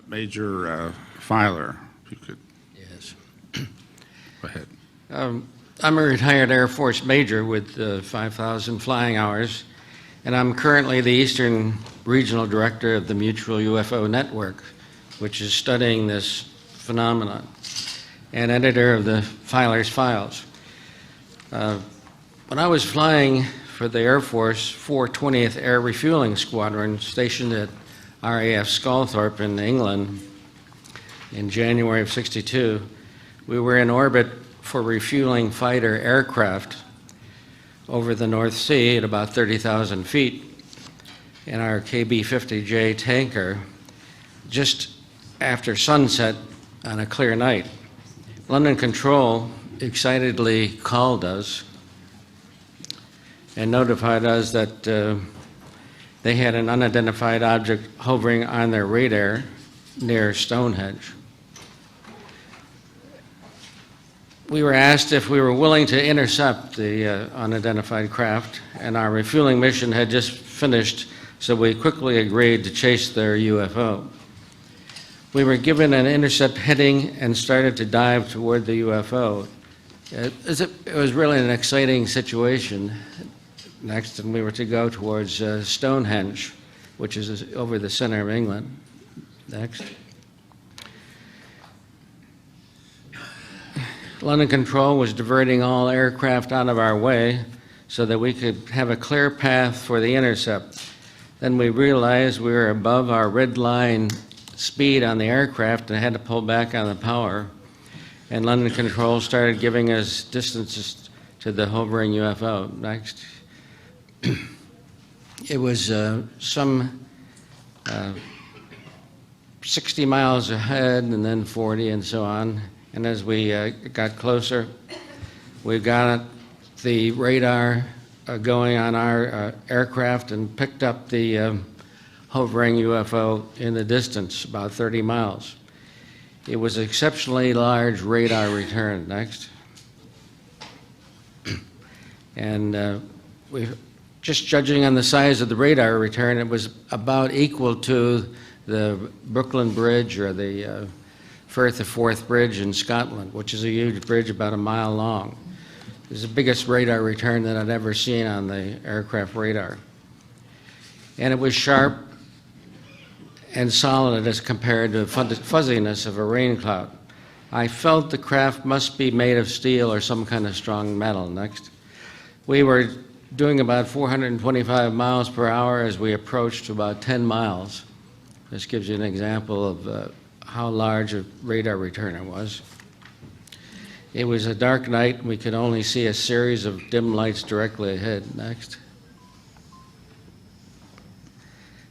Major Filer, if you could. Yes. Go ahead. I'm a retired Air Force major with 5,000 flying hours, and I'm currently the Eastern Regional Director of the Mutual UFO Network, which is studying this phenomenon, and editor of the Filer's Files. When I was flying for the Air Force 420th Air Refueling Squadron stationed at RAF Sculthorpe in England in January of '62, we were in orbit for refueling fighter aircraft over the North Sea at about 30,000 feet in our KB-50J tanker just after sunset on a clear night. London Control excitedly called us and notified us that they had an unidentified object hovering on their radar near Stonehenge. We were asked if we were willing to intercept the unidentified craft, and our refueling mission had just finished, so we quickly agreed to chase their UFO. We were given an intercept heading and started to dive toward the UFO. It was really an exciting situation. Next, and we were to go towards Stonehenge, which is over the center of England. Next. London Control was diverting all aircraft out of our way so that we could have a clear path for the intercept. Then we realized we were above our red line speed on the aircraft and had to pull back on the power. And London Control started giving us distances to the hovering UFO. Next. It was some 60 miles ahead and then 40 and so on. And as we got closer, we got the radar going on our aircraft and picked up the hovering UFO in the distance, about 30 miles. It was an exceptionally large radar return. Next. And just judging on the size of the radar return, it was about equal to the Brooklyn Bridge or the Firth of Forth Bridge in Scotland, which is a huge bridge about a mile long. It's the biggest radar return that I'd ever seen on the aircraft radar. And it was sharp and solid as compared to the fuzziness of a rain cloud. I felt the craft must be made of steel or some kind of strong metal. Next. We were doing about 425 miles per hour as we approached about 10 miles. This gives you an example of how large a radar return it was. It was a dark night, and we could only see a series of dim lights directly ahead. Next.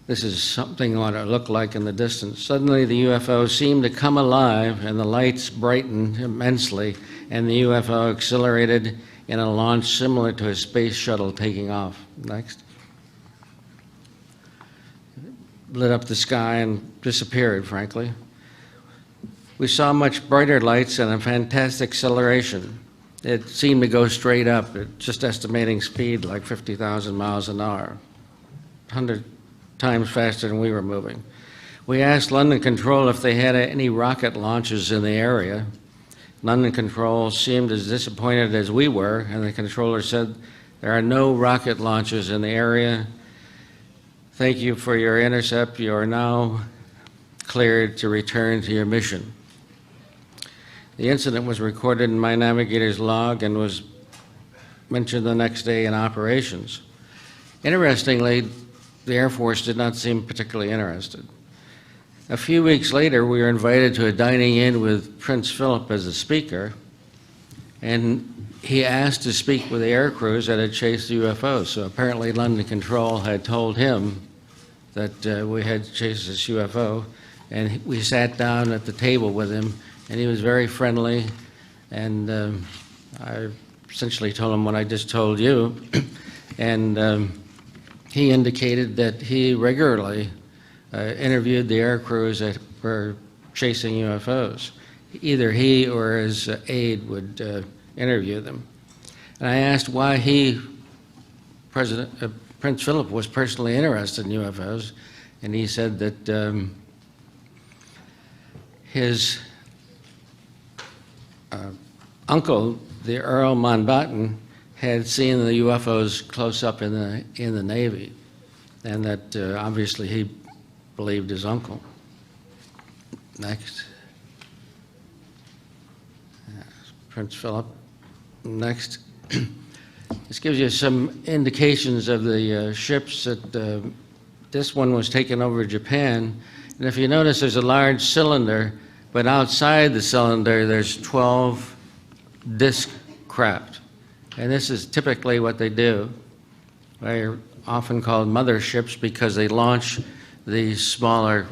This is something what it looked like in the distance. Suddenly the UFO seemed to come alive, and the lights brightened immensely, and the UFO accelerated in a launch similar to a space shuttle taking off. Next. Lit up the sky and disappeared, frankly. We saw much brighter lights and a fantastic acceleration. It seemed to go straight up, just estimating speed like 50,000 miles an hour, 100 times faster than we were moving. We asked London Control if they had any rocket launches in the area. London Control seemed as disappointed as we were, and the controller said, "There are no rocket launches in the area. Thank you for your intercept. You are now cleared to return to your mission." The incident was recorded in my navigator's log and was mentioned the next day in operations. Interestingly, the Air Force did not seem particularly interested. A few weeks later, we were invited to a dining in with Prince Philip as a speaker, and he asked to speak with the air crews that had chased the UFO. So apparently London Control had told him that we had chased this UFO, and we sat down at the table with him, and he was very friendly, and I essentially told him what I just told you, and he indicated that he regularly interviewed the air crews that were chasing UFOs. Either he or his aide would interview them. And I asked why Prince Philip was personally interested in UFOs, and he said that his uncle, the Earl Mountbatten, had seen the UFOs close up in the Navy, and that obviously he believed his uncle. Next. Prince Philip. Next. This gives you some indications of the ships that this one was taken over Japan. And if you notice, there's a large cylinder, but outside the cylinder, there's 12 disc craft. And this is typically what they do. They're often called motherships because they launch these smaller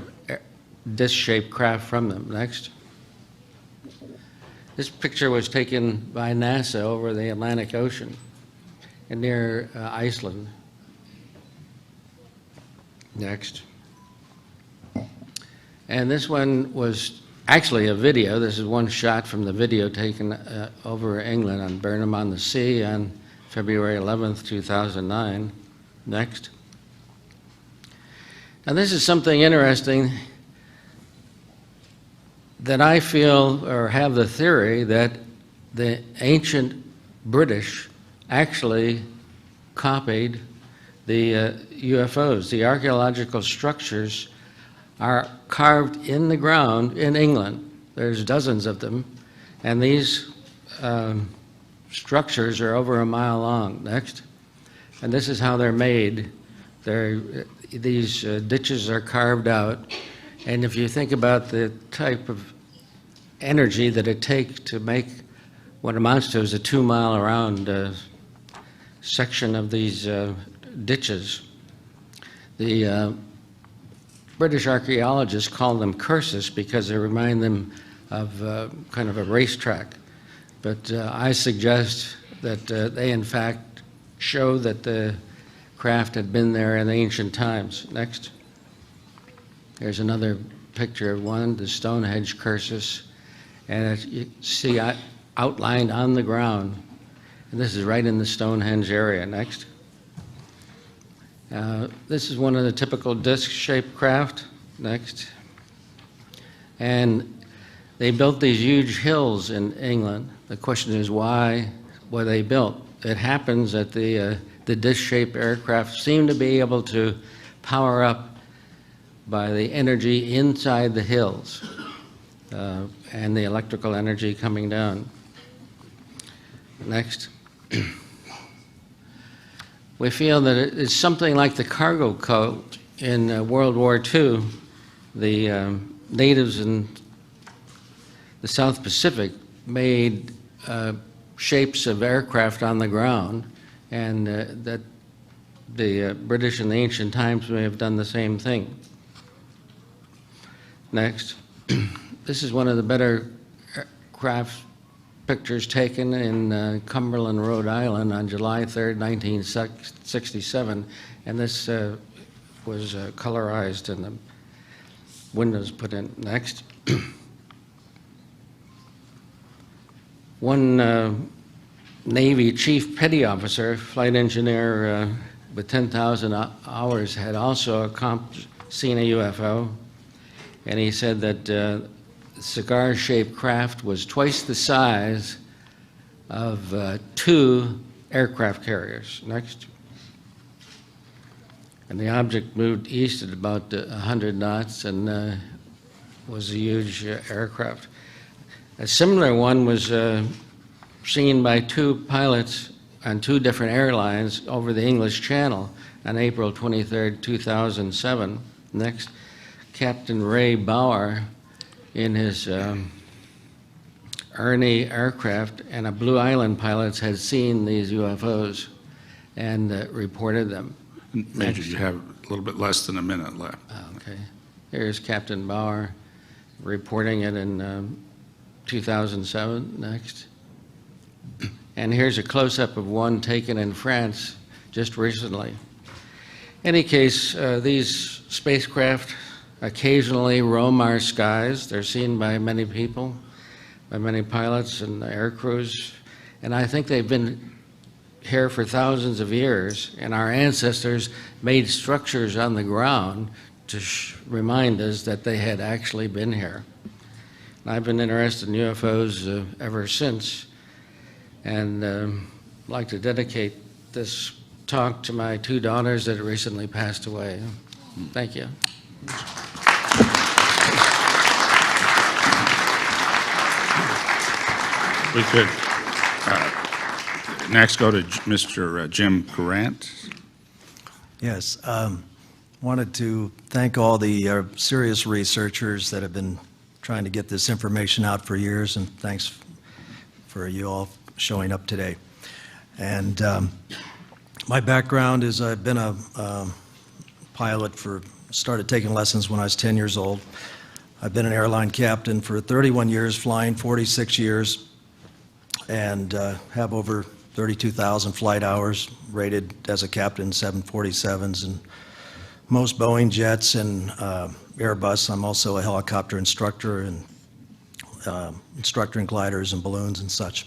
disc-shaped craft from them. Next. This picture was taken by NASA over the Atlantic Ocean and near Iceland. Next. And this one was actually a video. This is one shot from the video taken over England on Burnham-on-the-Sea on February 11th, 2009. Next. Now this is something interesting that I feel, or have the theory, that the ancient British actually copied the UFOs. The archaeological structures are carved in the ground in England. There's dozens of them, and these structures are over a mile long. Next. And this is how they're made. These ditches are carved out, and if you think about the type of energy that it takes to make what amounts to is a 2-mile around section of these ditches. The British archaeologists call them cursus because they remind them of kind of a racetrack. But I suggest that they in fact show that the craft had been there in ancient times. Next. Here's another picture of one, the Stonehenge cursus. And you see outlined on the ground. And this is right in the Stonehenge area. Next. This is one of the typical disc-shaped craft. Next. And they built these huge hills in England. The question is, why were they built? It happens that the disc-shaped aircraft seem to be able to power up by the energy inside the hills. And the electrical energy coming down. Next. We feel that it's something like the cargo cult in World War II. The natives in the South Pacific made shapes of aircraft on the ground, and that the British in the ancient times may have done the same thing. Next. This is one of the better craft pictures taken in Cumberland, Rhode Island on July 3rd, 1967, and this was colorized and the windows put in. Next. One Navy chief petty officer, flight engineer with 10,000 hours, had also seen a UFO, and he said that cigar-shaped craft was twice the size of 2 aircraft carriers. Next. And the object moved east at about 100 knots and was a huge aircraft. A similar one was seen by 2 pilots on 2 different airlines over the English Channel on April 23rd, 2007. Next. Captain Ray Bauer in his Ernie aircraft, and a Blue Island pilots had seen these UFOs and reported them. Major, you have a little bit less than a minute left. Okay. Here's Captain Bauer reporting it in 2007. Next. And here's a close-up of one taken in France just recently. In any case, these spacecraft occasionally roam our skies. They're seen by many people, by many pilots and air crews, and I think they've been here for thousands of years, and our ancestors made structures on the ground to remind us that they had actually been here. I've been interested in UFOs ever since, and I'd like to dedicate this talk to my two daughters that recently passed away. Thank you. We could next go to Mr. Jim Grant. Yes, wanted to thank all the serious researchers that have been trying to get this information out for years, and thanks for you all showing up today. And my background is I've been a pilot started taking lessons when I was 10 years old. I've been an airline captain for 31 years, flying 46 years, and have over 32,000 flight hours, rated as a captain 747s and most Boeing jets and Airbus. I'm also a helicopter instructor and instructor in gliders and balloons and such.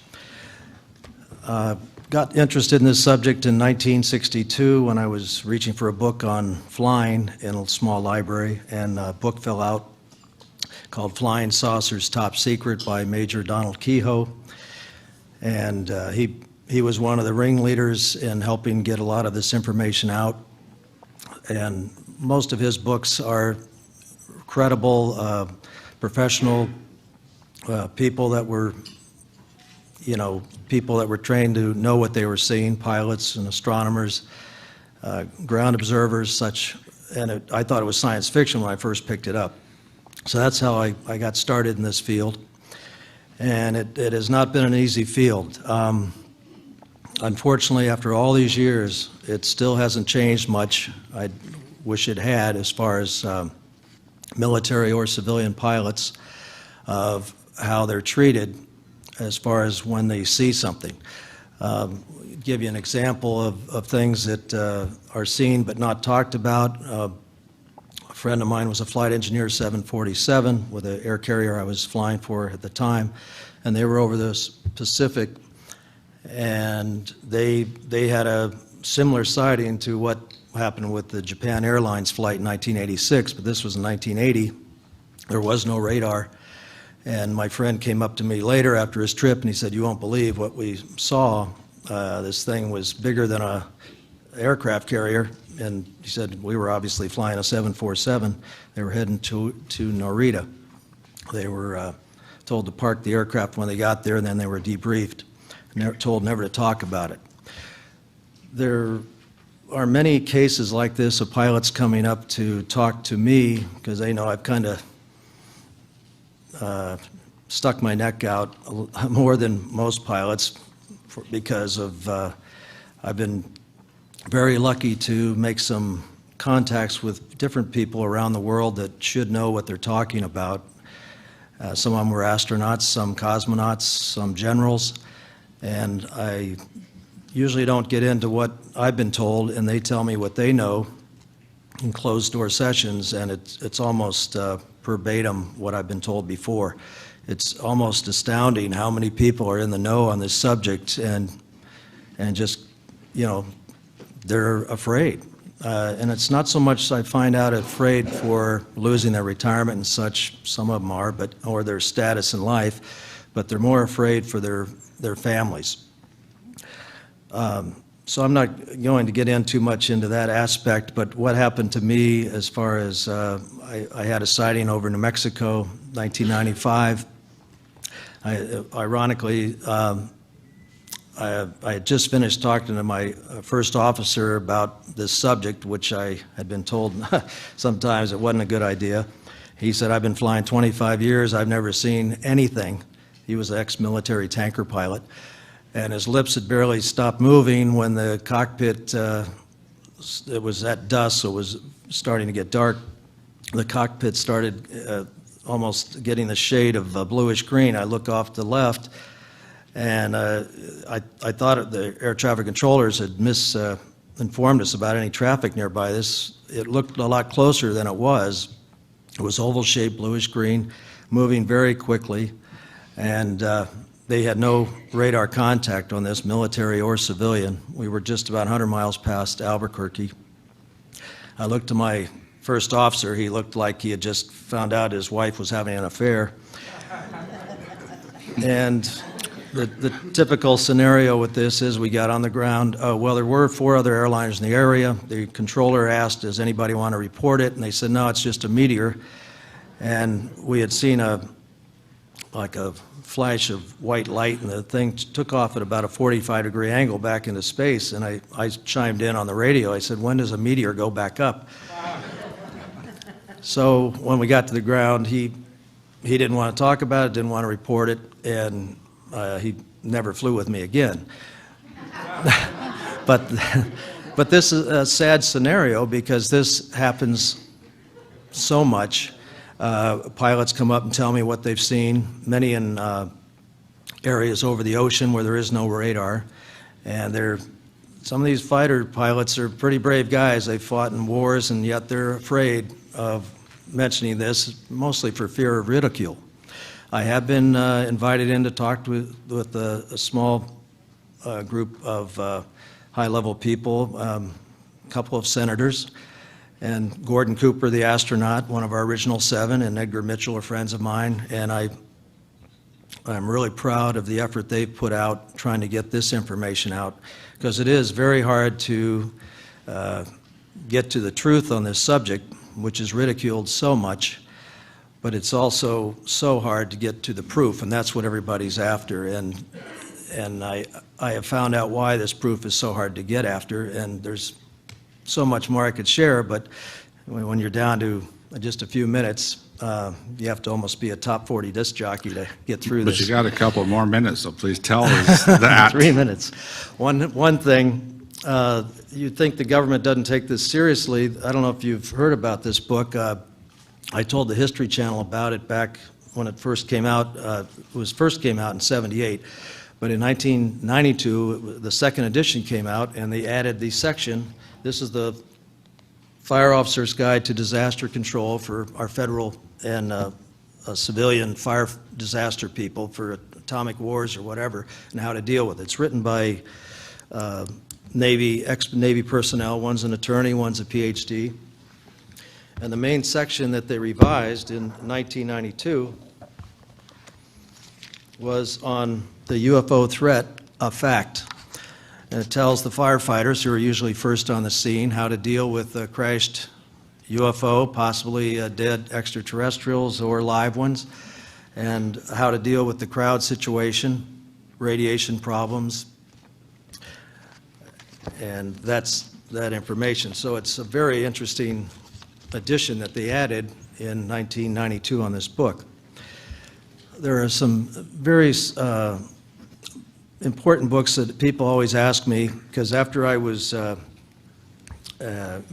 Got interested in this subject in 1962 when I was reaching for a book on flying in a small library, and a book fell out called Flying Saucers Top Secret by Major Donald Kehoe. And he was one of the ringleaders in helping get a lot of this information out. And most of his books are credible, professional people that were, people that were trained to know what they were seeing, pilots and astronomers, ground observers, such. And I thought it was science fiction when I first picked it up. So that's how I got started in this field. And it has not been an easy field. Unfortunately, after all these years, it still hasn't changed much. I wish it had, as far as military or civilian pilots, of how they're treated as far as when they see something. Give you an example of things that are seen but not talked about. A friend of mine was a flight engineer, 747, with an air carrier I was flying for at the time, and they were over the Pacific, and they had a similar sighting to what happened with the Japan Airlines flight in 1986, but this was in 1980. There was no radar, and my friend came up to me later after his trip, and he said, "You won't believe what we saw. This thing was bigger than a aircraft carrier." And he said, we were obviously flying a 747. They were heading to Narita. They were told to park the aircraft when they got there, and then they were debriefed, told never to talk about it. There are many cases like this of pilots coming up to talk to me because they know I've kind of stuck my neck out more than most pilots because of I've been very lucky to make some contacts with different people around the world that should know what they're talking about. Some of them were astronauts, some cosmonauts, some generals, and I usually don't get into what I've been told, and they tell me what they know in closed-door sessions, and it's almost verbatim what I've been told before. It's almost astounding how many people are in the know on this subject, and just, they're afraid. And it's not so much, I find out, afraid for losing their retirement and such, some of them are, or their status in life, but they're more afraid for their families. So I'm not going to get in too much into that aspect, but what happened to me as far as I had a sighting over New Mexico, 1995. Ironically, I had just finished talking to my first officer about this subject, which I had been told sometimes it wasn't a good idea. He said, "I've been flying 25 years. I've never seen anything." He was an ex-military tanker pilot, and his lips had barely stopped moving when the cockpit, it was at dusk, so it was starting to get dark. The cockpit started almost getting the shade of bluish green. I look off to the left, and I thought the air traffic controllers had misinformed us about any traffic nearby. It looked a lot closer than it was. It was oval-shaped, bluish green, moving very quickly, and they had no radar contact on this, military or civilian. We were just about 100 miles past Albuquerque. I looked to my first officer. He looked like he had just found out his wife was having an affair. And the typical scenario with this is we got on the ground, well, there were 4 other airliners in the area. The controller asked, does anybody want to report it? And they said, no, it's just a meteor. And we had seen like a flash of white light, and the thing took off at about a 45-degree angle back into space. And I chimed in on the radio. I said, when does a meteor go back up? So when we got to the ground, he didn't want to talk about it, didn't want to report it, and he never flew with me again. But this is a sad scenario because this happens so much. Pilots come up and tell me what they've seen, many in areas over the ocean where there is no radar. And some of these fighter pilots are pretty brave guys. They've fought in wars, and yet they're afraid of mentioning this, mostly for fear of ridicule. I have been invited in to talk with a small group of high-level people, a couple of senators, and Gordon Cooper, the astronaut, one of our original 7, and Edgar Mitchell are friends of mine, and I'm really proud of the effort they've put out trying to get this information out, because it is very hard to get to the truth on this subject, which is ridiculed so much, but it's also so hard to get to the proof, and that's what everybody's after. And I have found out why this proof is so hard to get after, and there's so much more I could share, but when you're down to just a few minutes, you have to almost be a top 40 disc jockey to get through this. But you got a couple more minutes, so please tell us that. 3 minutes. One thing, you'd think the government doesn't take this seriously. I don't know if you've heard about this book. I told the History Channel about it back when it first came out. It first came out in '78. But in 1992, the second edition came out, and they added the section. This is the Fire Officer's Guide to Disaster Control for our federal and civilian fire disaster people for atomic wars or whatever, and how to deal with it. It's written by ex-Navy personnel. One's an attorney, one's a PhD. And the main section that they revised in 1992 was on the UFO threat, a fact. And it tells the firefighters, who are usually first on the scene, how to deal with a crashed UFO, possibly dead extraterrestrials or live ones, and how to deal with the crowd situation, radiation problems, and that's that information. So it's a very interesting addition that they added in 1992 on this book. There are some very important books that people always ask me, because after I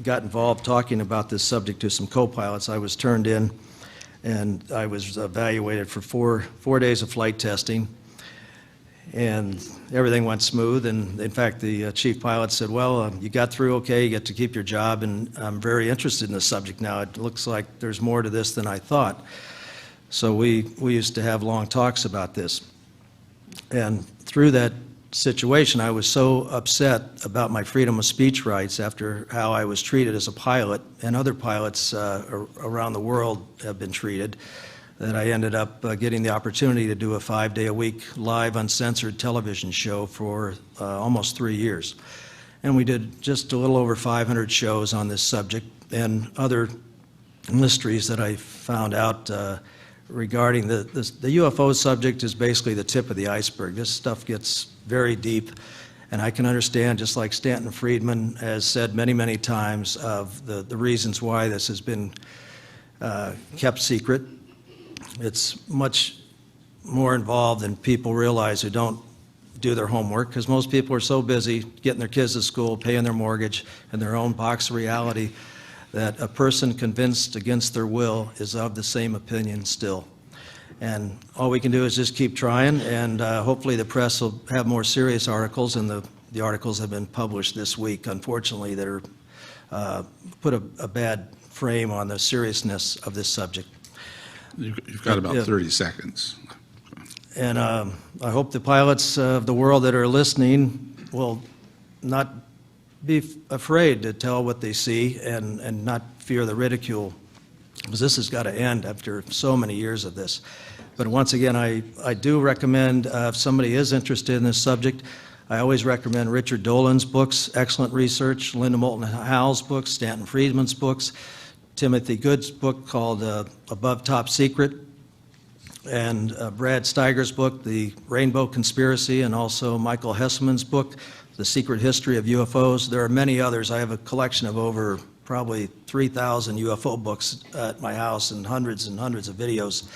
got involved talking about this subject to some co-pilots, I was turned in and I was evaluated for four days of flight testing, and everything went smooth. And in fact, the chief pilot said, well, you got through okay, you get to keep your job, and I'm very interested in this subject now. It looks like there's more to this than I thought. So we used to have long talks about this. And through that situation, I was so upset about my freedom of speech rights after how I was treated as a pilot, and other pilots around the world have been treated, that I ended up getting the opportunity to do a 5-day-a-week live uncensored television show for almost 3 years. And we did just a little over 500 shows on this subject and other mysteries that I found out regarding the UFO subject is basically the tip of the iceberg. This stuff gets very deep, and I can understand, just like Stanton Friedman has said many, many times, of the reasons why this has been kept secret. It's much more involved than people realize who don't do their homework, because most people are so busy getting their kids to school, paying their mortgage, and their own box of reality, that a person convinced against their will is of the same opinion still. And all we can do is just keep trying, and hopefully the press will have more serious articles, and the articles have been published this week, unfortunately, that are put a bad frame on the seriousness of this subject. You've got about 30 seconds. And I hope the pilots of the world that are listening will not be afraid to tell what they see and not fear the ridicule because this has got to end after so many years of this. But once again, I do recommend, if somebody is interested in this subject, I always recommend Richard Dolan's books, excellent research, Linda Moulton Howe's books, Stanton Friedman's books, Timothy Good's book called Above Top Secret, and Brad Steiger's book, The Rainbow Conspiracy, and also Michael Hesselman's book, The Secret History of UFOs. There are many others. I have a collection of over probably 3,000 UFO books at my house and hundreds of videos.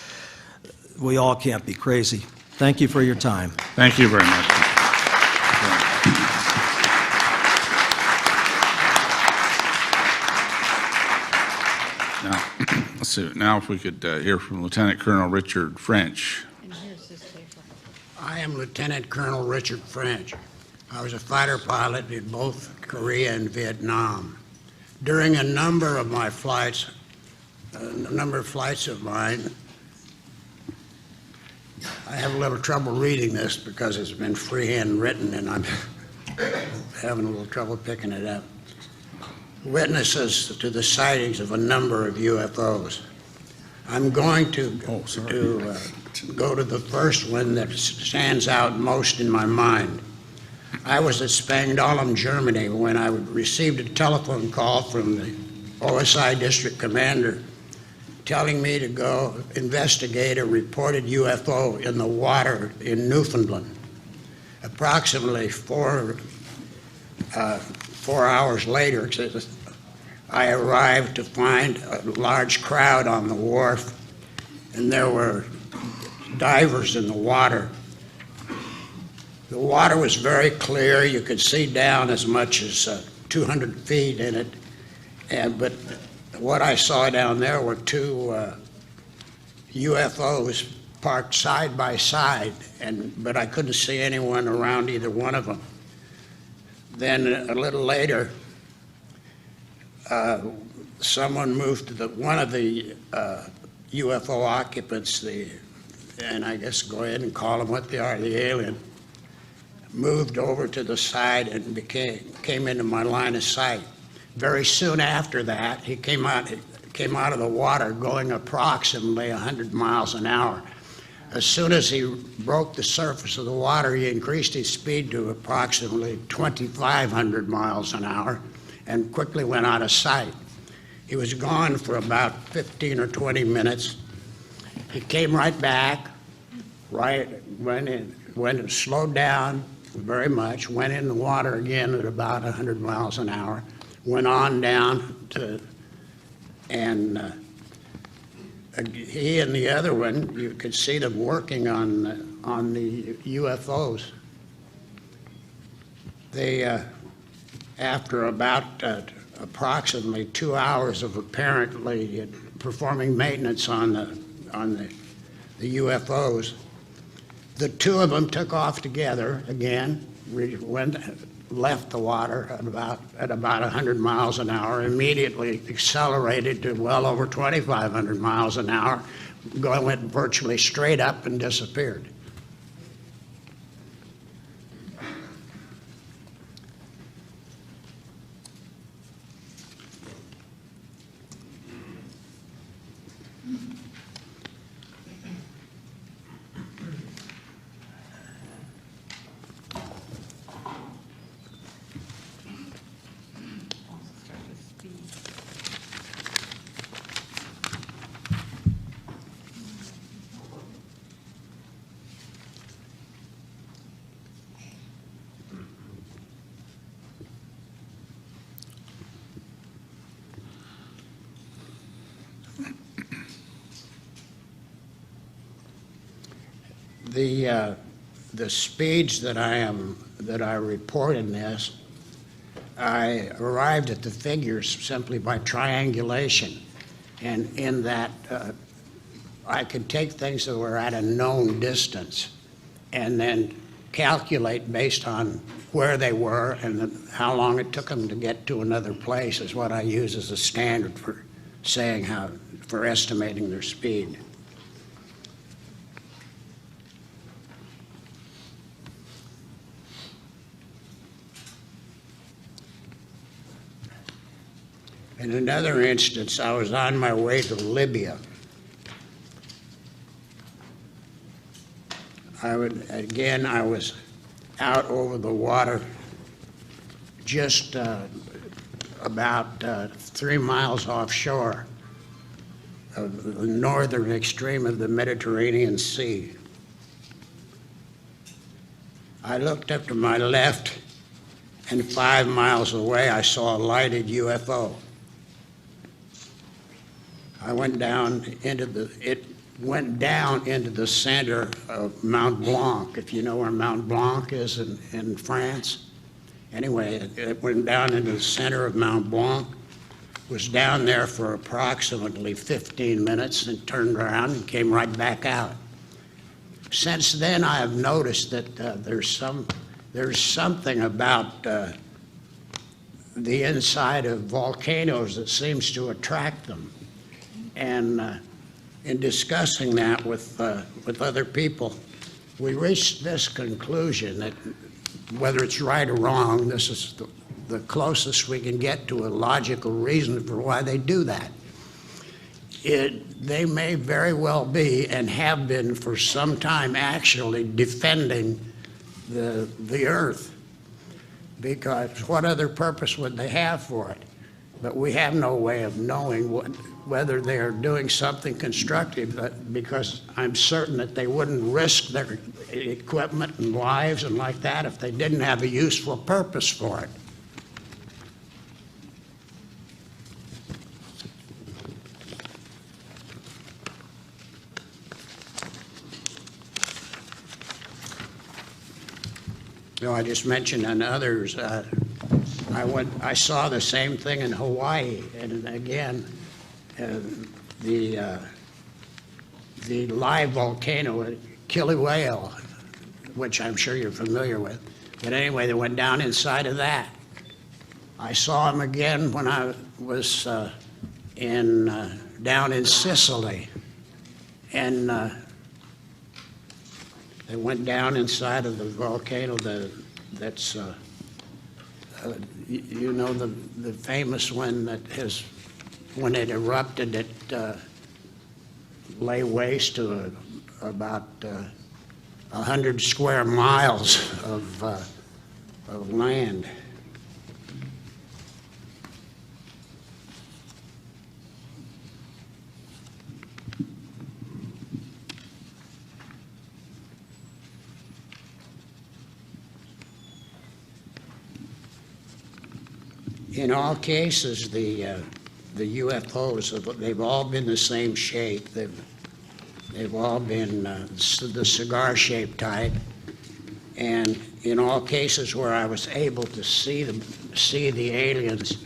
We all can't be crazy. Thank you for your time. Thank you very much. Now, let's see. Now, if we could hear from Lieutenant Colonel Richard French. And here's this paper. I am Lieutenant Colonel Richard French. I was a fighter pilot in both Korea and Vietnam. During a number of flights of mine, I have a little trouble reading this because it's been freehand written and I'm having a little trouble picking it up. Witnesses to the sightings of a number of UFOs. I'm going to go to the first one that stands out most in my mind. I was at Spangdahlem, Germany, when I received a telephone call from the OSI district commander telling me to go investigate a reported UFO in the water in Newfoundland. Approximately 4 hours later, I arrived to find a large crowd on the wharf, and there were divers in the water. The water was very clear. You could see down as much as 200 feet in it, but what I saw down there were two UFOs parked side by side, but I couldn't see anyone around either one of them. Then a little later, someone moved to one of the UFO occupants, and I guess go ahead and call them what they are, the alien, moved over to the side and came into my line of sight. Very soon after that, he came out of the water going approximately 100 miles an hour. As soon as he broke the surface of the water, he increased his speed to approximately 2,500 miles an hour and quickly went out of sight. He was gone for about 15 or 20 minutes. He came right back, went and slowed down very much, went in the water again at about 100 miles an hour, went on down to, and he and the other one, you could see them working on the UFOs. They, after about approximately 2 hours of apparently performing maintenance on the UFOs, the two of them took off together again, left the water at about 100 miles an hour, immediately accelerated to well over 2,500 miles an hour, went virtually straight up and disappeared. The speeds that I report in this, I arrived at the figures simply by triangulation, and in that I could take things that were at a known distance and then calculate based on where they were and how long it took them to get to another place is what I use as a standard for saying for estimating their speed. In another instance, I was on my way to Libya. I was out over the water just about 3 miles offshore of the northern extreme of the Mediterranean Sea. I looked up to my left, and 5 miles away I saw a lighted UFO. It went down into the center of Mount Blanc, if you know where Mount Blanc is in France. Anyway, it went down into the center of Mount Blanc, was down there for approximately 15 minutes and turned around and came right back out. Since then, I have noticed that there's something about the inside of volcanoes that seems to attract them. And in discussing that with other people, we reached this conclusion that whether it's right or wrong, this is the closest we can get to a logical reason for why they do that. They may very well be, and have been for some time, actually defending the Earth, because what other purpose would they have for it? But we have no way of knowing whether they are doing something constructive, because I'm certain that they wouldn't risk their equipment and lives and like that if they didn't have a useful purpose for it. You know, I just mentioned on others. I saw the same thing in Hawaii, and again, the live volcano, Kilauea, which I'm sure you're familiar with. But anyway, they went down inside of that. I saw them again when I was down in Sicily, and they went down inside of the volcano that's you know, the famous one that has, when it erupted, it lay waste to about 100 square miles of land. In all cases, the UFOs, they've all been the same shape. They've all been the cigar-shaped type. And in all cases where I was able to see the aliens,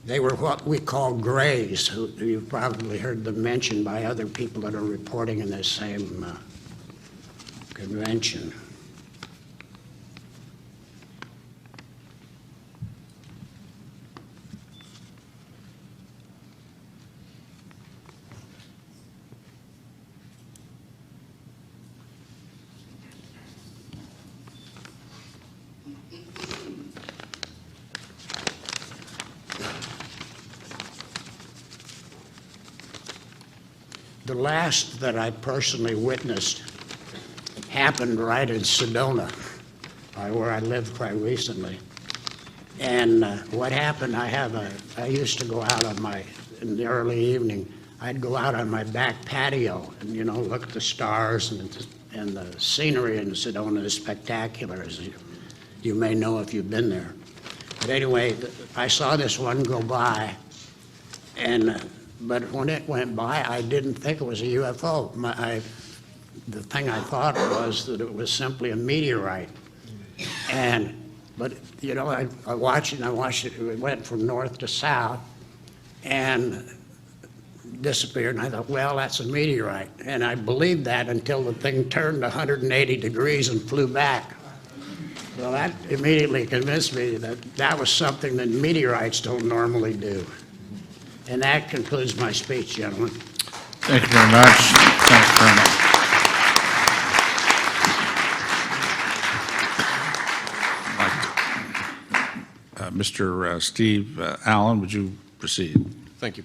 they were what we call grays. You've probably heard them mentioned by other people that are reporting in this same convention. The last that I personally witnessed happened right in Sedona, where I lived quite recently. And what happened, I used to go out in the early evening, I'd go out on my back patio and, you know, look at the stars, and the scenery in Sedona is spectacular, as you may know if you've been there. But anyway, I saw this one go by, but when it went by, I didn't think it was a UFO. The thing I thought was that it was simply a meteorite. But you know, I watched it, it went from north to south and disappeared, and I thought, well, that's a meteorite. And I believed that until the thing turned 180 degrees and flew back. Well, that immediately convinced me that that was something that meteorites don't normally do. And that concludes my speech, gentlemen. Thank you very much. Thank you very much. Mr. Steve Allen, would you proceed. Thank you.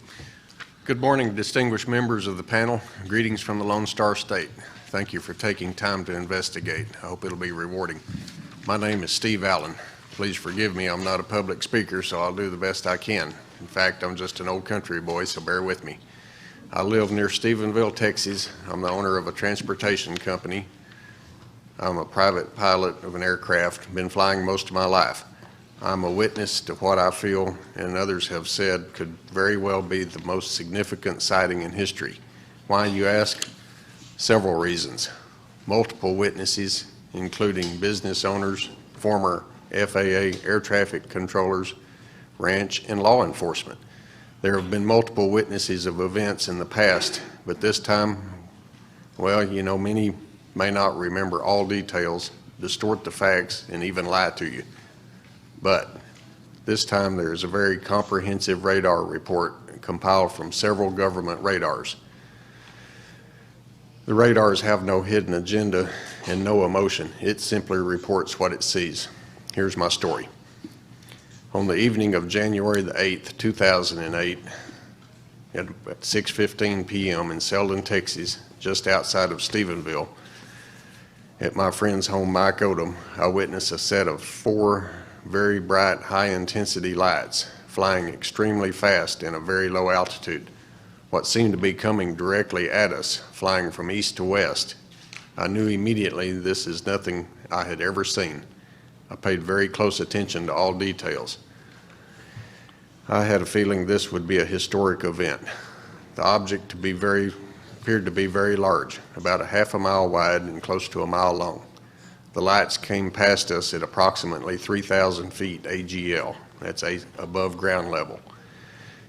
Good morning, distinguished members of the panel. Greetings from the Lone Star State. Thank you for taking time to investigate. I hope it'll be rewarding. My name is Steve Allen. Please forgive me, I'm not a public speaker, so I'll do the best I can. In fact, I'm just an old country boy, so bear with me. I live near Stephenville, Texas. I'm the owner of a transportation company. I'm a private pilot of an aircraft, been flying most of my life. I'm a witness to what I feel and others have said could very well be the most significant sighting in history. Why, you ask? Several reasons. Multiple witnesses, including business owners, former FAA air traffic controllers, ranch, and law enforcement. There have been multiple witnesses of events in the past, but this time, well, you know, many may not remember all details, distort the facts, and even lie to you. But this time there is a very comprehensive radar report compiled from several government radars. The radars have no hidden agenda and no emotion. It simply reports what it sees. Here's my story. On the evening of January the 8th, 2008, at 6:15 p.m. in Selden, Texas, just outside of Stephenville, at my friend's home, Mike Odom, I witnessed a set of 4 very bright, high-intensity lights flying extremely fast in a very low altitude. What seemed to be coming directly at us, flying from east to west. I knew immediately this is nothing I had ever seen. I paid very close attention to all details. I had a feeling this would be a historic event. The object appeared to be very large, about a half a mile wide and close to a mile long. The lights came past us at approximately 3,000 feet AGL. That's above ground level.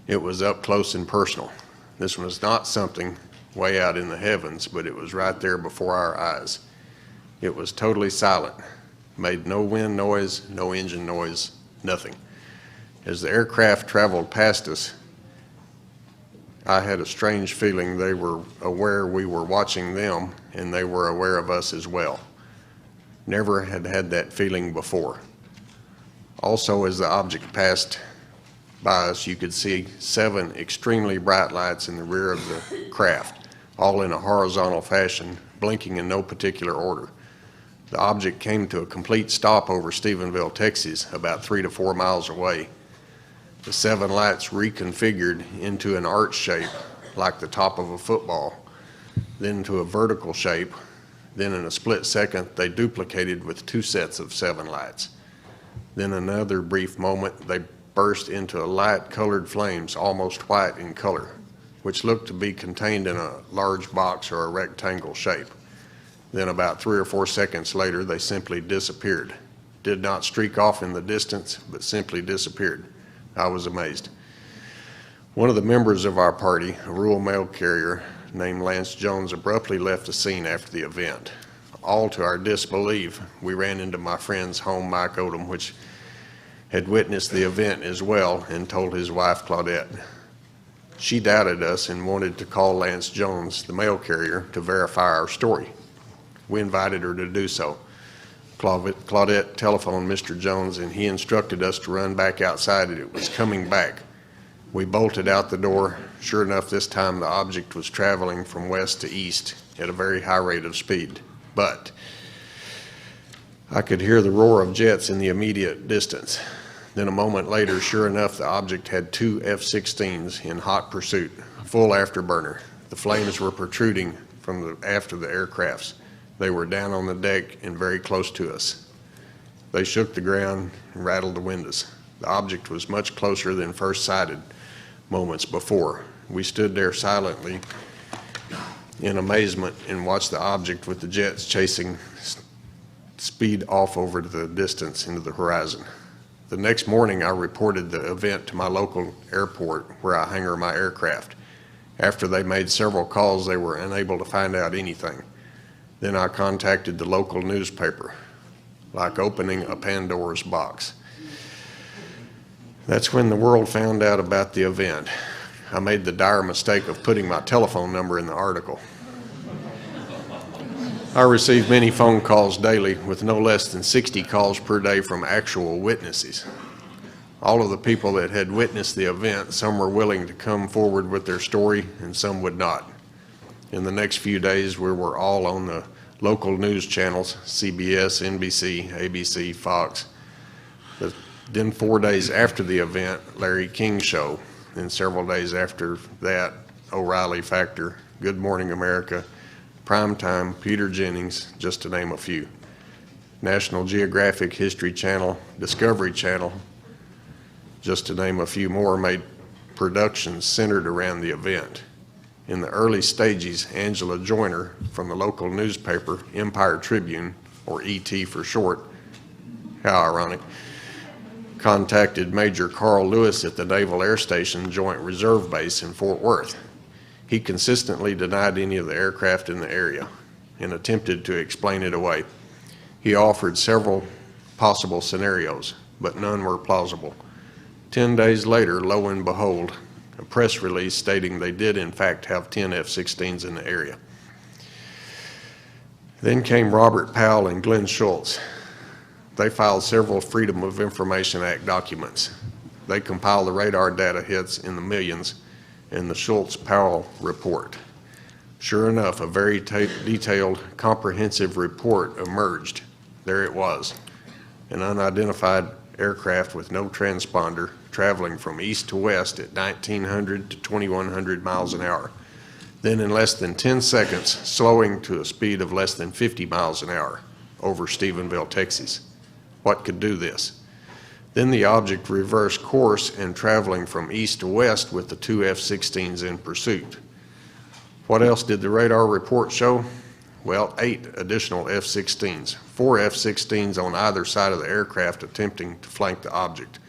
It was up close and personal. This was not something way out in the heavens, but it was right there before our eyes. It was totally silent, made no wind noise, no engine noise, nothing. As the aircraft traveled past us, I had a strange feeling they were aware we were watching them, and they were aware of us as well. Never had had that feeling before. Also, as the object passed by us, you could see 7 extremely bright lights in the rear of the craft, all in a horizontal fashion, blinking in no particular order. The object came to a complete stop over Stephenville, Texas, about 3 to 4 miles away. The 7 lights reconfigured into an arch shape, like the top of a football, then to a vertical shape. Then in a split second, they duplicated with 2 sets of 7 lights. Then another brief moment, they burst into light-colored flames, almost white in color, which looked to be contained in a large box or a rectangle shape. Then about 3 or 4 seconds later, they simply disappeared. Did not streak off in the distance, but simply disappeared. I was amazed. One of the members of our party, a rural mail carrier named Lance Jones, abruptly left the scene after the event. All to our disbelief, we ran into my friend's home, Mike Odom, which had witnessed the event as well, and told his wife, Claudette. She doubted us and wanted to call Lance Jones, the mail carrier, to verify our story. We invited her to do so. Claudette telephoned Mr. Jones, and he instructed us to run back outside, and it was coming back. We bolted out the door. Sure enough, this time the object was traveling from west to east at a very high rate of speed. But I could hear the roar of jets in the immediate distance. Then a moment later, sure enough, the object had 2 F-16s in hot pursuit, full afterburner. The flames were protruding from after the aircrafts. They were down on the deck and very close to us. They shook the ground and rattled the windows. The object was much closer than first sighted moments before. We stood there silently in amazement and watched the object with the jets chasing speed off over the distance into the horizon. The next morning, I reported the event to my local airport where I hangar my aircraft. After they made several calls, they were unable to find out anything. Then I contacted the local newspaper, like opening a Pandora's box. That's when the world found out about the event. I made the dire mistake of putting my telephone number in the article. I received many phone calls daily, with no less than 60 calls per day from actual witnesses. All of the people that had witnessed the event, some were willing to come forward with their story and some would not. In the next few days, we were all on the local news channels, CBS, NBC, ABC, Fox. Then 4 days after the event, Larry King's show. Then several days after that, O'Reilly Factor, Good Morning America, Primetime, Peter Jennings, just to name a few. National Geographic, History Channel, Discovery Channel, just to name a few more, made productions centered around the event. In the early stages, Angela Joyner from the local newspaper, Empire Tribune, or ET for short, how ironic, contacted Major Carl Lewis at the Naval Air Station Joint Reserve Base in Fort Worth. He consistently denied any of the aircraft in the area and attempted to explain it away. He offered several possible scenarios, but none were plausible. 10 days later, lo and behold, a press release stating they did in fact have 10 F-16s in the area. Then came Robert Powell and Glenn Schultz. They filed several Freedom of Information Act documents. They compiled the radar data hits in the millions in the Schultz-Powell report. Sure enough, a very detailed, comprehensive report emerged. There it was, an unidentified aircraft with no transponder traveling from east to west at 1,900 to 2,100 miles an hour. Then in less than 10 seconds, slowing to a speed of less than 50 miles an hour over Stephenville, Texas. What could do this? Then the object reversed course and traveling from east to west with the 2 F-16s in pursuit. What else did the radar report show? Well, 8 additional F-16s, 4 F-16s on either side of the aircraft attempting to flank the object.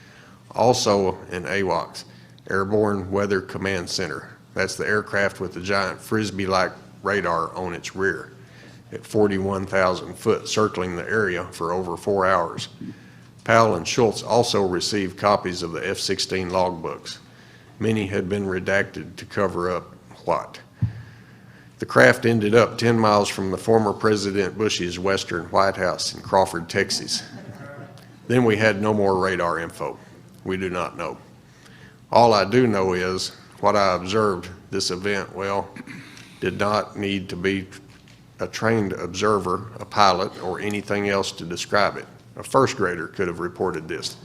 Also an AWACS, Airborne Weather Command Center. That's the aircraft with the giant Frisbee-like radar on its rear at 41,000 foot, circling the area for over 4 hours. Powell and Schultz also received copies of the F-16 logbooks. Many had been redacted to cover up what? The craft ended up 10 miles from the former President Bush's Western White House in Crawford, Texas. Then we had no more radar info. We do not know. All I do know is what I observed this event, well, did not need to be a trained observer, a pilot, or anything else to describe it. A first grader could have reported this.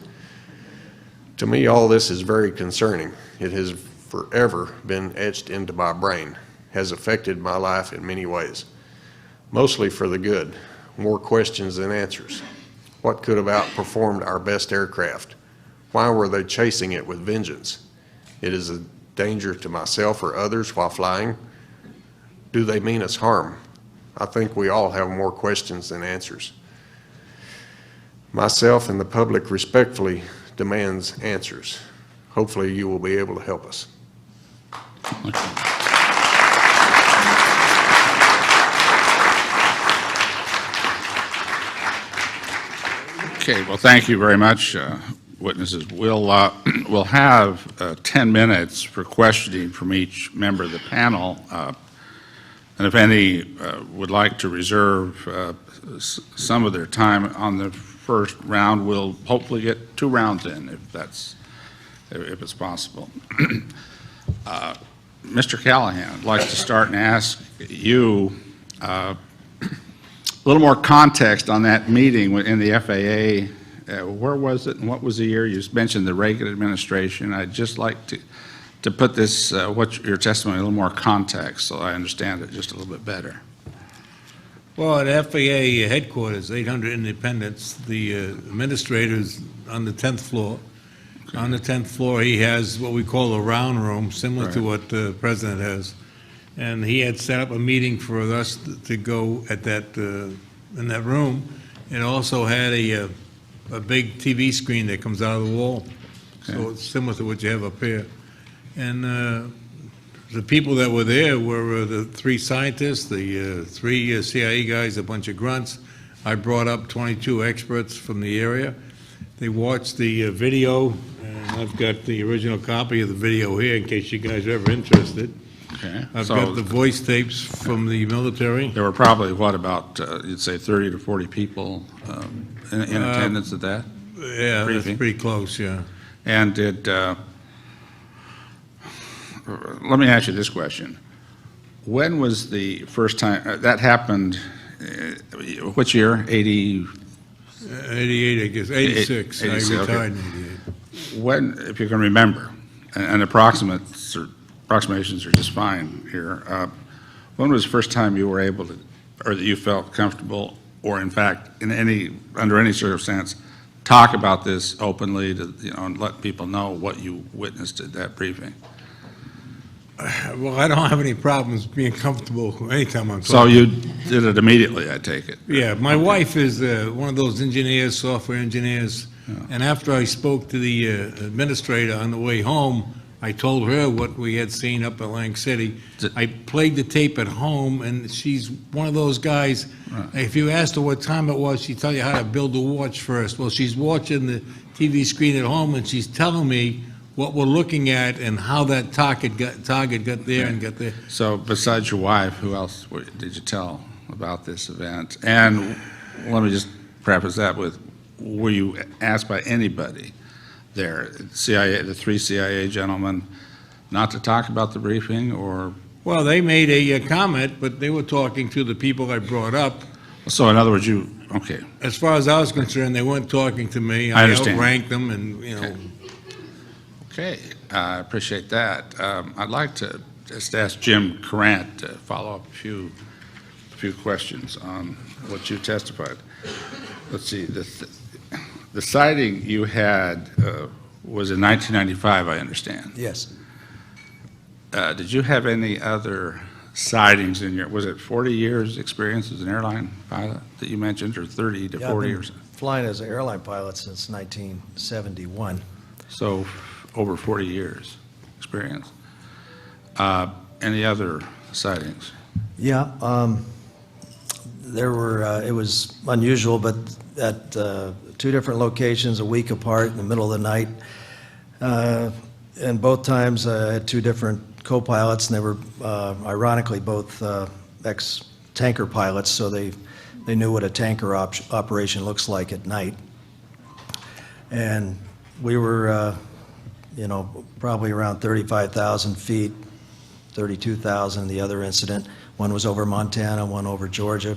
To me, all this is very concerning. It has forever been etched into my brain, has affected my life in many ways, mostly for the good, more questions than answers. What could have outperformed our best aircraft? Why were they chasing it with vengeance? It is a danger to myself or others while flying. Do they mean us harm? I think we all have more questions than answers. Myself and the public respectfully demands answers. Hopefully you will be able to help us. Okay, well, thank you very much, witnesses. We'll have 10 minutes for questioning from each member of the panel. And if any would like to reserve some of their time on the first round, we'll hopefully get 2 rounds in, if it's possible. Mr. Callahan, I'd like to start and ask you a little more context on that meeting in the FAA. Where was it and what was the year? You mentioned the Reagan administration. I'd just like to put this, your testimony, a little more context so I understand it just a little bit better. Well, at FAA headquarters, 800 independents, the administrator's on the 10th floor. Okay. On the 10th floor, he has what we call a round room, similar to what the president has. And he had set up a meeting for us to go at that in that room. It also had a big TV screen that comes out of the wall, so it's similar to what you have up here. And the people that were there were the 3 scientists, the 3 CIA guys, a bunch of grunts. I brought up 22 experts from the area. They watched the video, and I've got the original copy of the video here in case you guys are ever interested. Okay. I've got the voice tapes from the military. There were probably, what, about, you'd say 30 to 40 people in attendance at that? Yeah, briefing? that's pretty close, yeah. And let me ask you this question. When was the first time, that happened, which year, 80? 88, I guess, 86. 86, I okay. retired in 88. When, if you can remember, and approximations are just fine here, when was the first time you were able to, or that you felt comfortable, or in fact, under any circumstance, talk about this openly to, and let people know what you witnessed at that briefing? Well, I don't have any problems being comfortable anytime I'm talking. So you did it immediately, I take it? Yeah, my wife is one of those engineers, software engineers, and after I spoke to the administrator on the way home, I told her what we had seen up at Lang City. I played the tape at home, and she's one of those guys, if you asked her what time it was, she'd tell you how to build a watch first. Well, she's watching the TV screen at home, and she's telling me what we're looking at and how that target got there and got there. So besides your wife, who else did you tell about this event? And let me just preface that with, were you asked by anybody there, CIA, the three CIA gentlemen, not to talk about the briefing, or? Well, they made a comment, but they were talking to the people I brought up. So in other words, okay. As far as I was concerned, they weren't talking to me. I understand. outranked them and, Okay, I appreciate that. I'd like to just ask Jim Courant to follow up a few questions on what you testified. Let's see, the sighting you had was in 1995, I understand. Yes. Did you have any other sightings in was it 40 years experience as an airline pilot that you mentioned, or 30 to 40 or so? Flying as an airline pilot since 1971. So over 40 years experience. Any other sightings? Yeah, there were, it was unusual, but at two different locations a week apart in the middle of the night. And both times I had two different co-pilots, and they were ironically both ex-tanker pilots, so they knew what a tanker operation looks like at night. And we were, probably around 35,000 feet, 32,000 the other incident. One was over Montana, one over Georgia.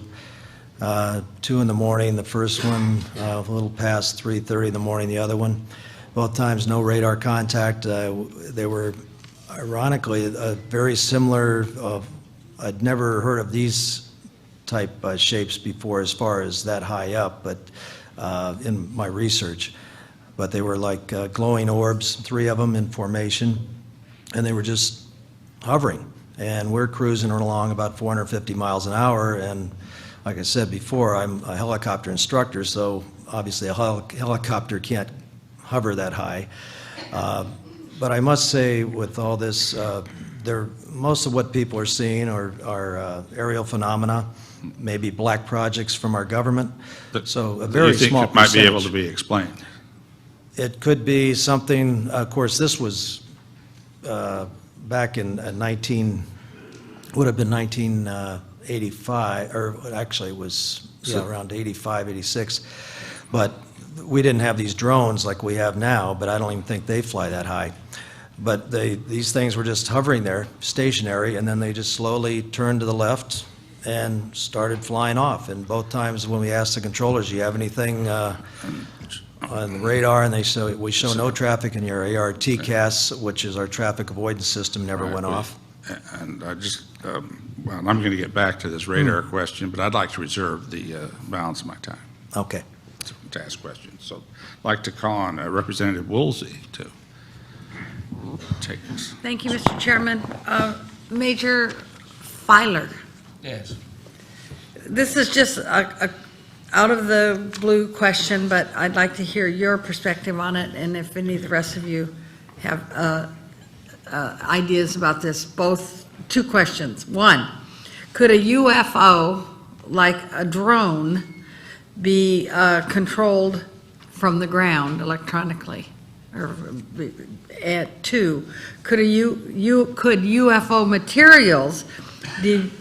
2 in the morning, the first one, a little past 3:30 in the morning, the other one. Both times, no radar contact. They were, ironically, very similar. I'd never heard of these type shapes before as far as that high up, but in my research. But they were like glowing orbs, 3 of them in formation, and they were just hovering. And we're cruising along about 450 miles an hour, and like I said before, I'm a helicopter instructor, so obviously a helicopter can't hover that high. But I must say, with all this, most of what people are seeing are aerial phenomena, maybe black projects from our government. So a very small percentage. It might be able to be explained. It could be something, of course, this was back in would have been 1985, or actually it was around 85, 86. But we didn't have these drones like we have now, but I don't even think they fly that high. But these things were just hovering there, stationary, and then they just slowly turned to the left and started flying off. And both times when we asked the controllers, do you have anything on the radar, and they say, we show no traffic, and your ARTCAS, which is our traffic avoidance system, never went off. And I just, well, I'm going to get back to this radar question, but I'd like to reserve the balance of my time Okay. to ask questions. So I'd like to call on Representative Woolsey to take this. Thank you, Mr. Chairman. Major Filer. Yes. This is just a out-of-the-blue question, but I'd like to hear your perspective on it, and if any of the rest of you have ideas about this. Both, 2 questions. 1, could a UFO, like a drone, be controlled from the ground electronically? Or 2, could UFO materials be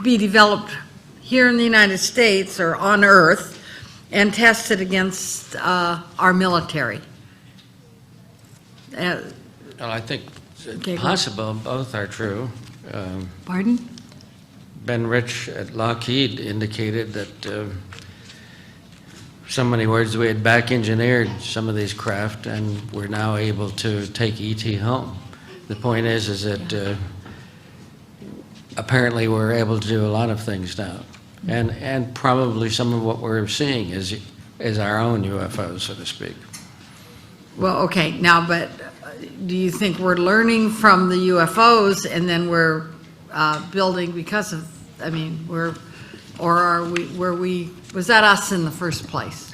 developed here in the United States or on Earth and tested against our military? Well, I think Okay, it's go. possible both are true. Pardon? Ben Rich at Lockheed indicated that so many words we had back engineered some of these craft, and we're now able to take ET home. The point is that apparently we're able to do a lot of things now, and probably some of what we're seeing is our own UFOs, so to speak. Well, okay, now, but do you think we're learning from the UFOs and then we're building because of, I mean, or are we, was that us in the first place?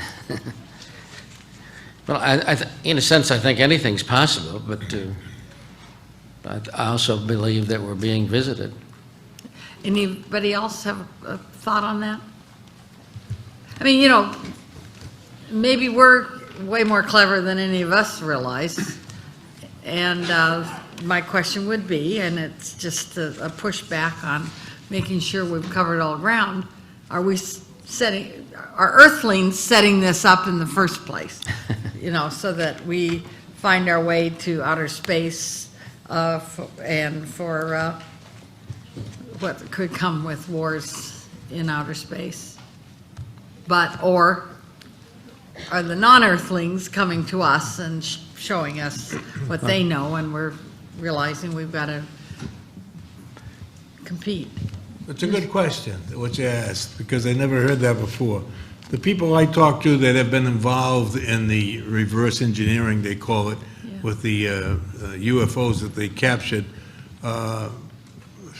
Well, in a sense, I think anything's possible, but I also believe that we're being visited. Anybody else have a thought on that? I mean, you know, maybe we're way more clever than any of us realize. And my question would be, and it's just a pushback on making sure we've covered all ground, are Earthlings setting this up in the first place? You know, so that we find our way to outer space and for what could come with wars in outer space. Or are the non-Earthlings coming to us and showing us what they know, and we're realizing we've got to compete? It's a good question, what you asked, because I never heard that before. The people I talk to that have been involved in the reverse engineering, they call it, with the UFOs that they captured,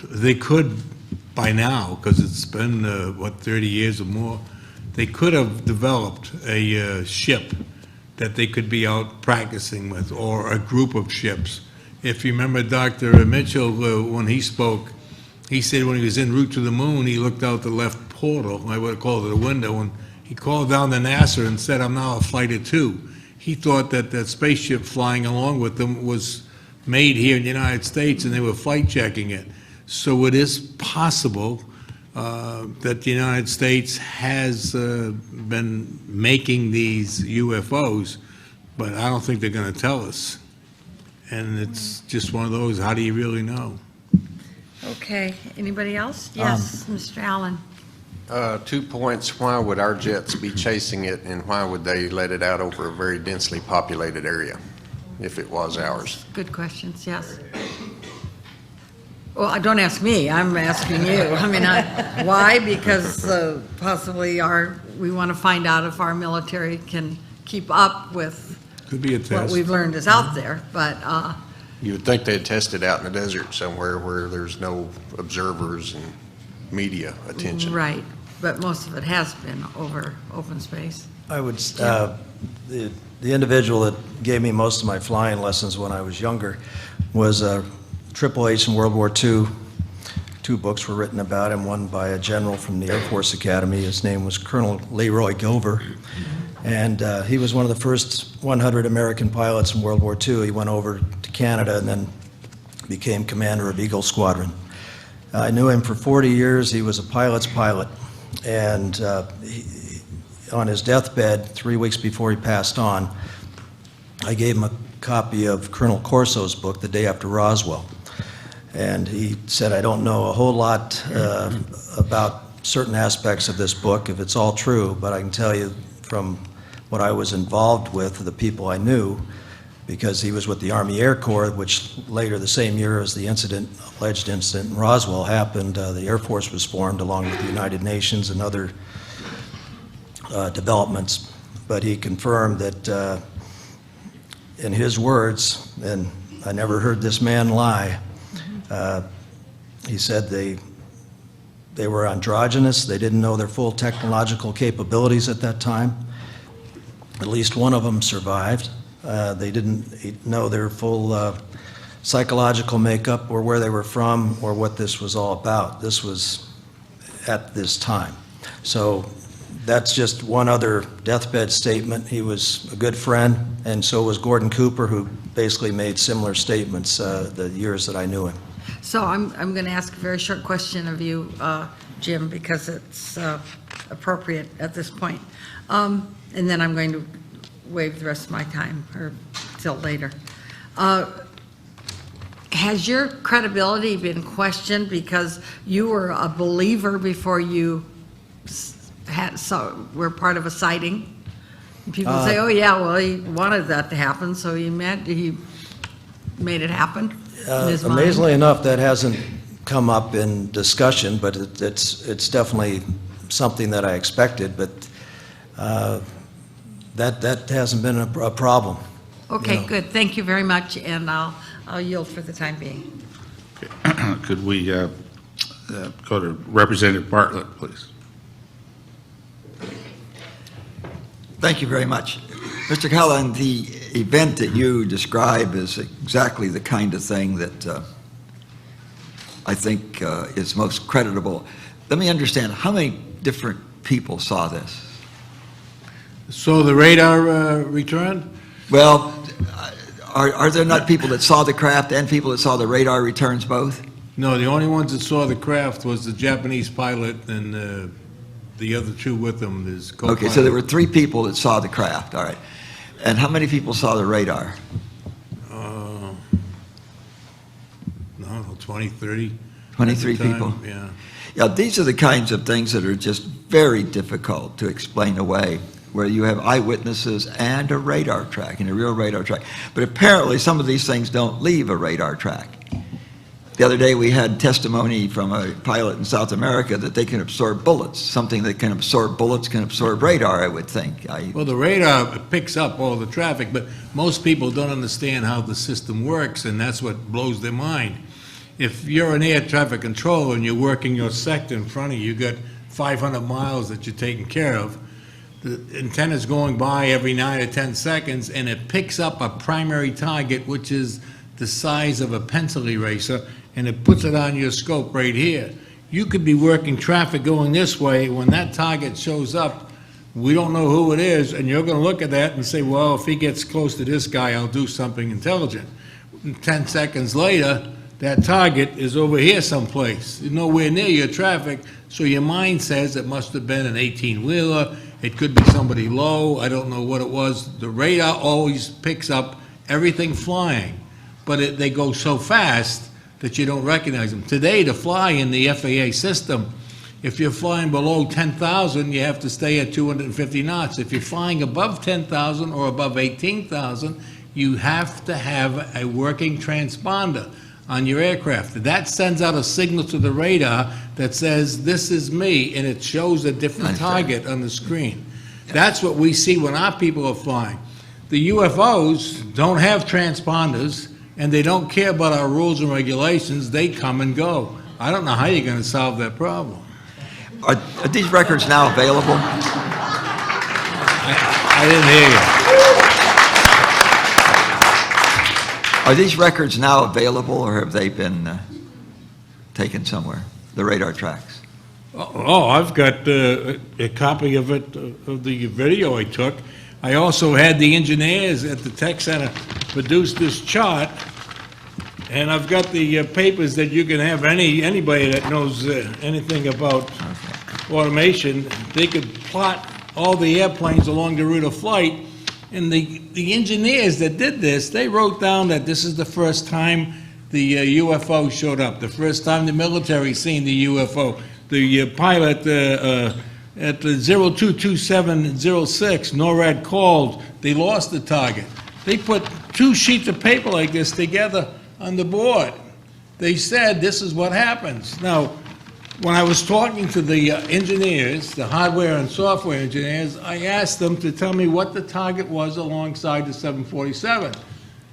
they could, by now, because it's been, 30 years or more, they could have developed a ship that they could be out practicing with, or a group of ships. If you remember Dr. Mitchell, when he spoke, he said when he was en route to the moon, he looked out the left portal, I would have called it a window, and he called down to NASA and said, "I'm now a Flight of 2." He thought that that spaceship flying along with them was made here in the United States, and they were flight checking it. So it is possible that the United States has been making these UFOs, but I don't think they're going to tell us. And it's just one of those, how do you really know? Okay, anybody else? Yes, Mr. Allen. 2 points. Why would our jets be chasing it, and why would they let it out over a very densely populated area if it was ours? Good questions, yes. Well, don't ask me, I'm asking you. I mean, why? Because possibly we want to find out if our military can keep up with Could be a what test. we've learned is out there, but You would think they'd test it out in the desert somewhere where there's no observers and media attention. right, but most of it has been over open space. I would, the individual that gave me most of my flying lessons when I was younger was Triple H in World War II. 2 books were written about him, one by a general from the Air Force Academy. His name was Colonel Leroy Gover. And he was one of the first 100 American pilots in World War II. He went over to Canada and then became commander of Eagle Squadron. I knew him for 40 years. He was a pilot's pilot. And on his deathbed, 3 weeks before he passed on, I gave him a copy of Colonel Corso's book, The Day After Roswell. And he said, I don't know a whole lot about certain aspects of this book, if it's all true, but I can tell you from what I was involved with, the people I knew, because he was with the Army Air Corps, which later the same year as the alleged incident in Roswell happened, the Air Force was formed along with the United Nations and other developments. But he confirmed that in his words, and I never heard this man lie, he said they were androgynous, they didn't know their full technological capabilities at that time. At least one of them survived. They didn't know their full psychological makeup or where they were from or what this was all about. This was at this time. So that's just one other deathbed statement. He was a good friend, and so was Gordon Cooper, who basically made similar statements the years that I knew him. So I'm going to ask a very short question of you, Jim, because it's appropriate at this point. And then I'm going to waive the rest of my time, or till later. Has your credibility been questioned because you were a believer before you were part of a sighting? People say, oh yeah, well, he wanted that to happen, so he made it happen in his mind. Amazingly enough, that hasn't come up in discussion, but it's definitely something that I expected, but that hasn't been a problem. Okay, you know. good. Thank you very much, and I'll yield for the time being. Could we go to Representative Bartlett, please? Thank you very much. Mr. Cullen, the event that you describe is exactly the kind of thing that I think is most creditable. Let me understand, how many different people saw this? So the radar return? Well, are there not people that saw the craft and people that saw the radar returns both? No, the only ones that saw the craft was the Japanese pilot and the other two with him, his co-pilot. Okay, so there were 3 people that saw the craft, all right. And how many people saw the radar? No, 20, 30. 23 at the time, people? Yeah. Yeah, these are the kinds of things that are just very difficult to explain away, where you have eyewitnesses and a radar track, and a real radar track. But apparently some of these things don't leave a radar track. The other day we had testimony from a pilot in South America that they can absorb bullets. Something that can absorb bullets can absorb radar, I would think. Well, the radar picks up all the traffic, but most people don't understand how the system works, and that's what blows their mind. If you're an air traffic controller and you're working your sector in front of you, you've got 500 miles that you're taking care of, the antenna's going by every 9 or 10 seconds, and it picks up a primary target, which is the size of a pencil eraser, and it puts it on your scope right here. You could be working traffic going this way. When that target shows up, we don't know who it is, and you're going to look at that and say, well, if he gets close to this guy, I'll do something intelligent. 10 seconds later, that target is over here someplace, nowhere near your traffic, so your mind says it must have been an 18-wheeler, it could be somebody low, I don't know what it was. The radar always picks up everything flying, but they go so fast that you don't recognize them. Today, to fly in the FAA system, if you're flying below 10,000, you have to stay at 250 knots. If you're flying above 10,000 or above 18,000, you have to have a working transponder on your aircraft. That sends out a signal to the radar that says, this is me, and it shows a different target on the screen. That's what we see when our people are flying. The UFOs don't have transponders, and they don't care about our rules and regulations. They come and go. I don't know how you're going to solve that problem. Are these records now available? I didn't hear you. Are these records now available, or have they been taken somewhere, the radar tracks? Oh, I've got a copy of it, of the video I took. I also had the engineers at the tech center produce this chart, and I've got the papers that you can have anybody that knows anything about automation. They could plot all the airplanes along the route of flight, and the engineers that did this, they wrote down that this is the first time the UFO showed up, the first time the military seen the UFO. The pilot at the 022706, NORAD called, they lost the target. They put 2 sheets of paper like this together on the board. They said, this is what happens. Now, when I was talking to the engineers, the hardware and software engineers, I asked them to tell me what the target was alongside the 747.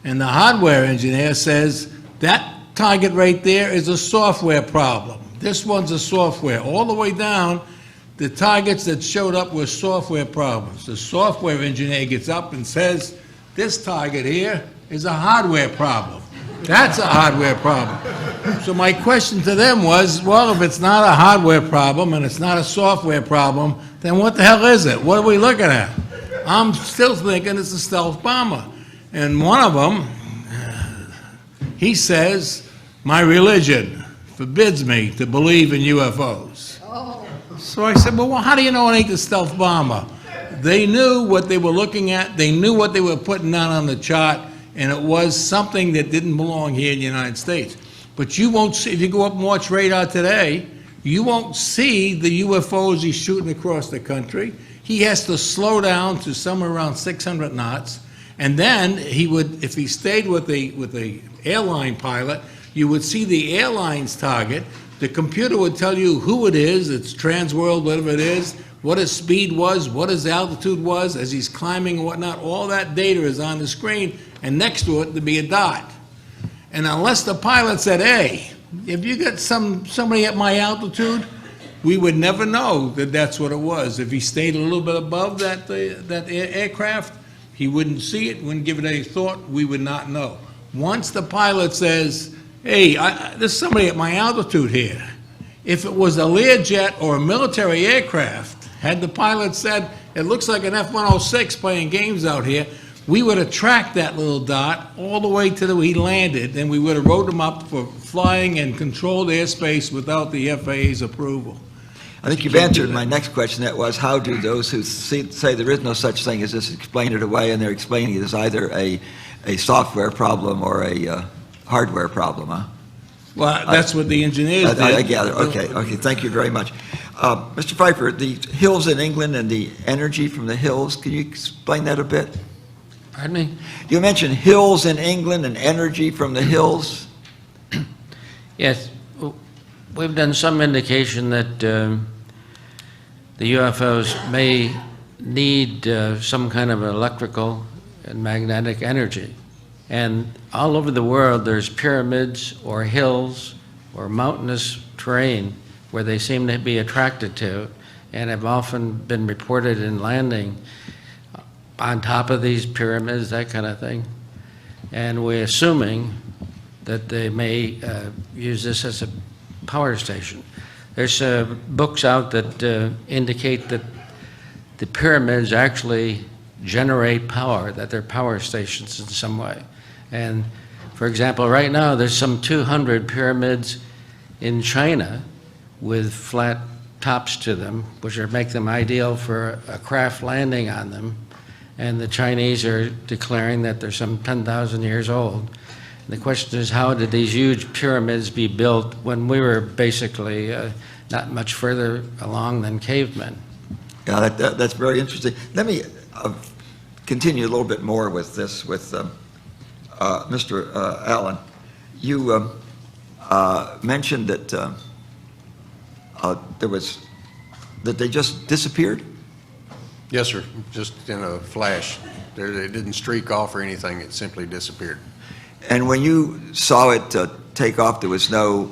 And the hardware engineer says, that target right there is a software problem. This one's a software. All the way down, the targets that showed up were software problems. The software engineer gets up and says, this target here is a hardware problem. That's a hardware problem. So my question to them was, well, if it's not a hardware problem and it's not a software problem, then what the hell is it? What are we looking at? I'm still thinking it's a stealth bomber. And one of them, he says, my religion forbids me to believe in UFOs. So I said, well, how do you know it ain't the stealth bomber? They knew what they were looking at. They knew what they were putting down on the chart, and it was something that didn't belong here in the United States. But you won't see, if you go up and watch radar today, you won't see the UFOs he's shooting across the country. He has to slow down to somewhere around 600 knots, and then he would, if he stayed with the airline pilot, you would see the airline's target. The computer would tell you who it is, it's Transworld, whatever it is, what his speed was, what his altitude was as he's climbing and whatnot. All that data is on the screen, and next to it, there'd be a dot. And unless the pilot said, hey, if you got somebody at my altitude, we would never know that that's what it was. If he stayed a little bit above that aircraft, he wouldn't see it, wouldn't give it any thought, we would not know. Once the pilot says, hey, there's somebody at my altitude here. If it was a Learjet or a military aircraft, had the pilot said, it looks like an F-106 playing games out here, we would have tracked that little dot all the way to he landed, and we would have wrote him up for flying and controlled airspace without the FAA's approval. I think you've answered my next question. That was, how do those who say there is no such thing as this explain it away, and they're explaining it as either a software problem or a hardware problem, huh? Well, that's what the engineers did. I gather. Okay, thank you very much. Mr. Pfeiffer, the hills in England and the energy from the hills, can you explain that a bit? Pardon me? You mentioned hills in England and energy from the hills. Yes, we've done some indication that the UFOs may need some kind of electrical and magnetic energy. And all over the world, there's pyramids or hills or mountainous terrain where they seem to be attracted to, and have often been reported in landing on top of these pyramids, that kind of thing. And we're assuming that they may use this as a power station. There's books out that indicate that the pyramids actually generate power, that they're power stations in some way. And for example, right now there's some 200 pyramids in China with flat tops to them, which make them ideal for a craft landing on them. And the Chinese are declaring that they're some 10,000 years old. And the question is, how did these huge pyramids be built when we were basically not much further along than cavemen? Yeah, that's very interesting. Let me continue a little bit more with this, with Mr. Allen. You mentioned that that they just disappeared? Yes, sir, just in a flash. They didn't streak off or anything, it simply disappeared. And when you saw it take off, there was no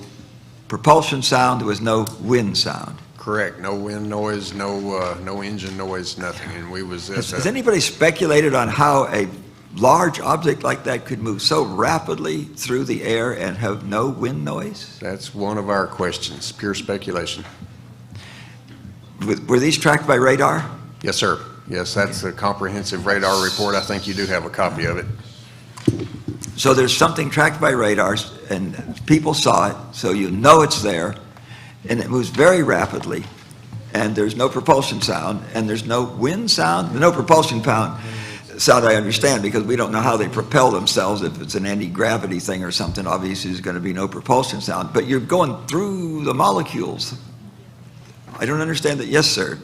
propulsion sound, there was no wind sound? Correct, no wind noise, no engine noise, nothing, and we was... Has anybody speculated on how a large object like that could move so rapidly through the air and have no wind noise? That's one of our questions, pure speculation. Were these tracked by radar? Yes, sir. Yes, that's a comprehensive radar report. I think you do have a copy of it. So there's something tracked by radars, and people saw it, so you know it's there, and it moves very rapidly, and there's no propulsion sound, and there's no wind sound. The no propulsion sound I understand, because we don't know how they propel themselves. If it's an anti-gravity thing or something, obviously there's going to be no propulsion sound. But you're going through the molecules. I don't understand that. Yes, sir,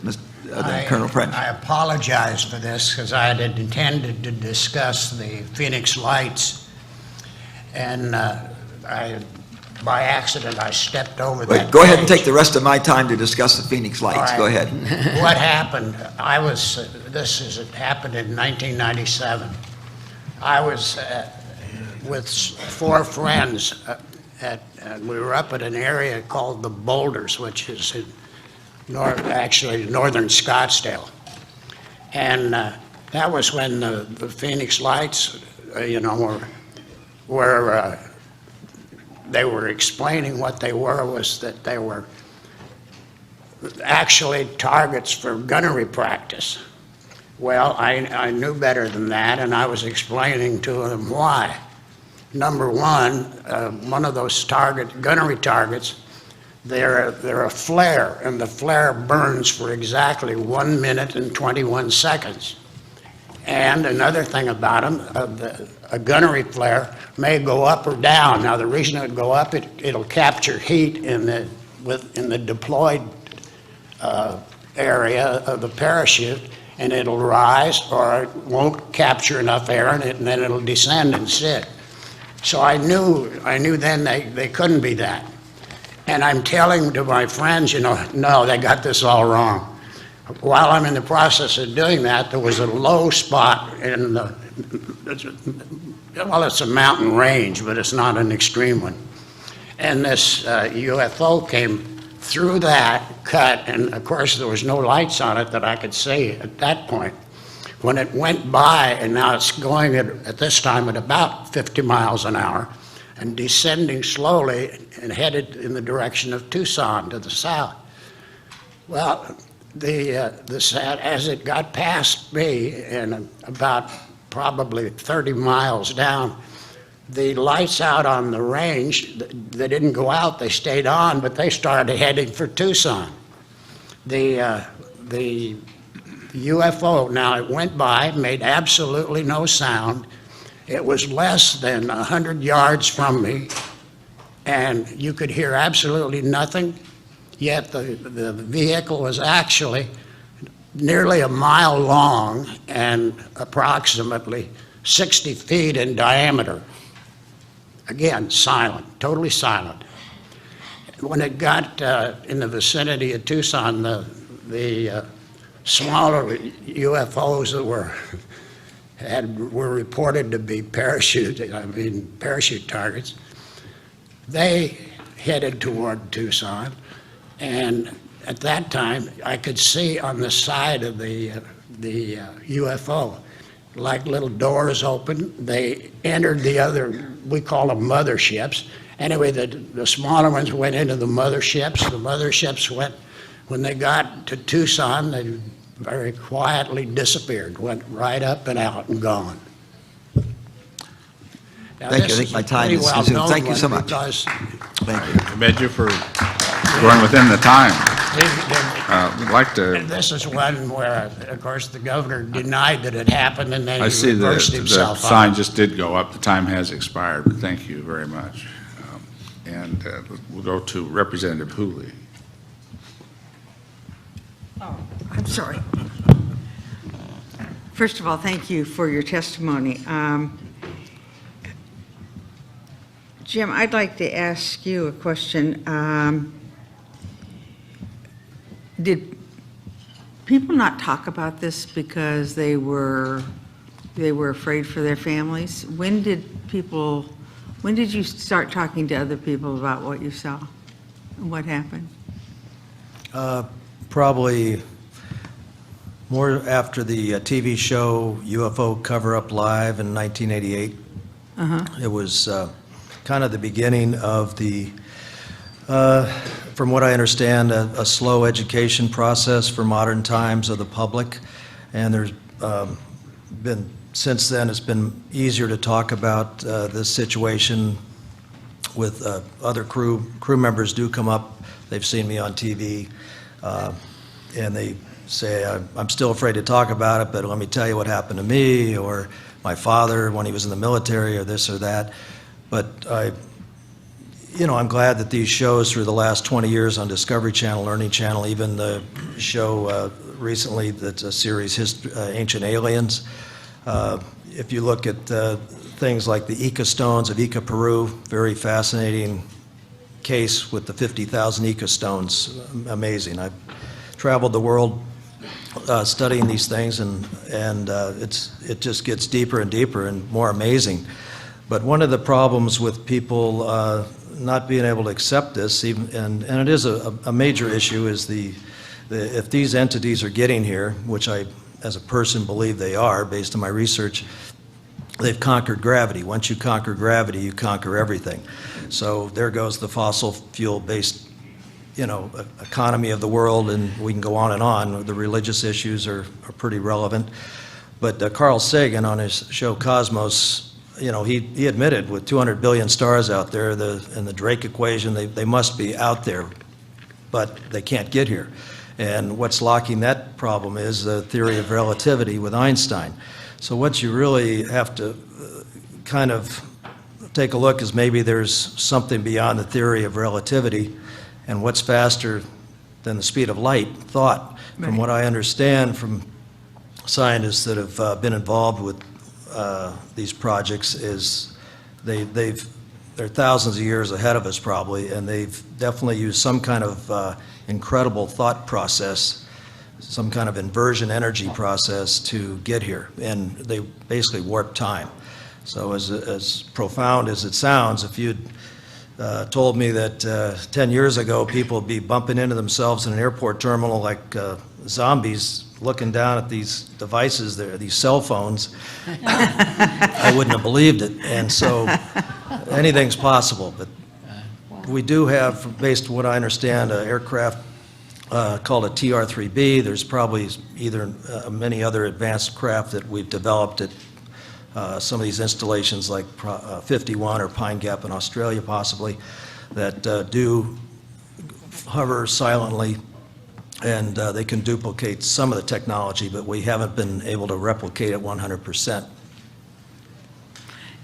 Colonel French. I apologize for this, because I had intended to discuss the Phoenix Lights, and by accident I stepped over that. Go ahead and take the rest of my time to discuss the Phoenix Lights. Right. Go ahead. What happened, it happened in 1997. I was with 4 friends, and we were up at an area called the Boulders, which is in northern Scottsdale. And that was when the Phoenix Lights, were they were explaining what they were, was that they were actually targets for gunnery practice. Well, I knew better than that, and I was explaining to them why. Number one of those gunnery targets, they're a flare, and the flare burns for exactly 1 minute and 21 seconds. And another thing about them, a gunnery flare may go up or down. Now, the reason it would go up, it'll capture heat in the deployed area of the parachute, and it'll rise, or it won't capture enough air in it, and then it'll descend and sit. So I knew then they couldn't be that. And I'm telling to my friends, no, they got this all wrong. While I'm in the process of doing that, there was a low spot in it's a mountain range, but it's not an extreme one. And this UFO came through that cut, and of course there was no lights on it that I could see at that point. When it went by, and now it's going at this time at about 50 miles an hour, and descending slowly and headed in the direction of Tucson to the south. Well, as it got past me and about probably 30 miles down, the lights out on the range, they didn't go out, they stayed on, but they started heading for Tucson. The UFO, now it went by, made absolutely no sound. It was less than 100 yards from me, and you could hear absolutely nothing. Yet the vehicle was actually nearly a mile long and approximately 60 feet in diameter. Again, silent, totally silent. When it got in the vicinity of Tucson, the smaller UFOs that were reported to be parachute targets, they headed toward Tucson. And at that time, I could see on the side of the UFO, like little doors open. They entered the other, we call them motherships. Anyway, the smaller ones went into the motherships. The motherships went, when they got to Tucson, they very quietly disappeared, went right up and out and gone. Now, Thank you. I think my time is consumed. Thank you so much. Thank you. I commend you for going within the time. We'd like to. And this is one where, of course, the governor denied that it happened, and then I he see reversed the himself. sign just did go up. The time has expired, but thank you very much. And we'll go to Representative Hooley. Oh, I'm sorry. First of all, thank you for your testimony. Jim, I'd like to ask you a question. Did people not talk about this because they were afraid for their families? When did you start talking to other people about what you saw and what happened? Probably more after the TV show UFO Cover-Up Live in 1988. It was kind of the beginning of the, from what I understand, a slow education process for modern times of the public. And there's been, since then, it's been easier to talk about this situation with other crew members do come up. They've seen me on TV, and they say, I'm still afraid to talk about it, but let me tell you what happened to me, or my father when he was in the military, or this or that. But I'm glad that these shows for the last 20 years on Discovery Channel, Learning Channel, even the show recently that's a series, Ancient Aliens. If you look at things like the Ica stones of Ica, Peru, very fascinating case with the 50,000 Ica stones, amazing. I've traveled the world studying these things, and it just gets deeper and deeper and more amazing. But one of the problems with people not being able to accept this, and it is a major issue, is if these entities are getting here, which I, as a person, believe they are, based on my research, they've conquered gravity. Once you conquer gravity, you conquer everything. So there goes the fossil fuel-based, economy of the world, and we can go on and on. The religious issues are pretty relevant. But Carl Sagan, on his show Cosmos, he admitted with 200 billion stars out there, in the Drake equation, they must be out there, but they can't get here. And what's locking that problem is the theory of relativity with Einstein. So what you really have to kind of take a look is maybe there's something beyond the theory of relativity, and what's faster than the speed of light, thought. From Right. what I understand from scientists that have been involved with these projects is they're thousands of years ahead of us probably, and they've definitely used some kind of incredible thought process, some kind of inversion energy process to get here, and they basically warp time. So as profound as it sounds, if you'd told me that 10 years ago people would be bumping into themselves in an airport terminal like zombies looking down at these devices, these cell phones, I wouldn't have believed it. And so anything's possible. But we do have, based on what I understand, an aircraft called a TR-3B. There's probably either many other advanced craft that we've developed at some of these installations like 51 or Pine Gap in Australia possibly, that do hover silently, and they can duplicate some of the technology, but we haven't been able to replicate it 100%.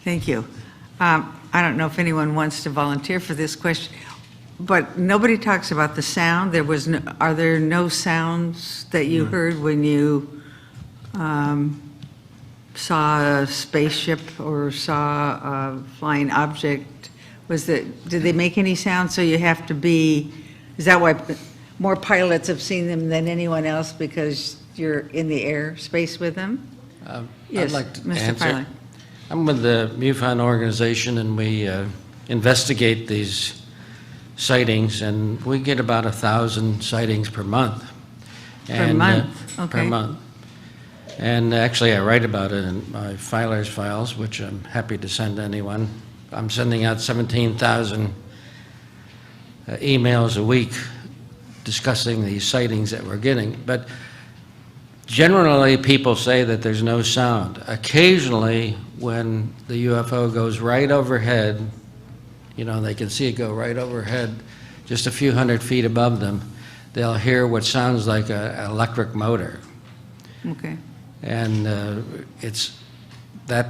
Thank you. I don't know if anyone wants to volunteer for this question, but nobody talks about the sound. Are there no sounds that you heard when you saw a spaceship or saw a flying object? Did they make any sound? So you have to be, is that why more pilots have seen them than anyone else, because you're in the air space with them? Yes, I'd like to Mr. answer. Pilot. I'm with the MUFON organization, and we investigate these sightings, and we get about 1,000 sightings per month. Per month, Per okay. month. And actually, I write about it in my filer's files, which I'm happy to send to anyone. I'm sending out 17,000 emails a week discussing these sightings that we're getting. But generally, people say that there's no sound. Occasionally, when the UFO goes right overhead, you know, they can see it go right overhead, just a few hundred feet above them, they'll hear what sounds like an electric motor. Okay. And that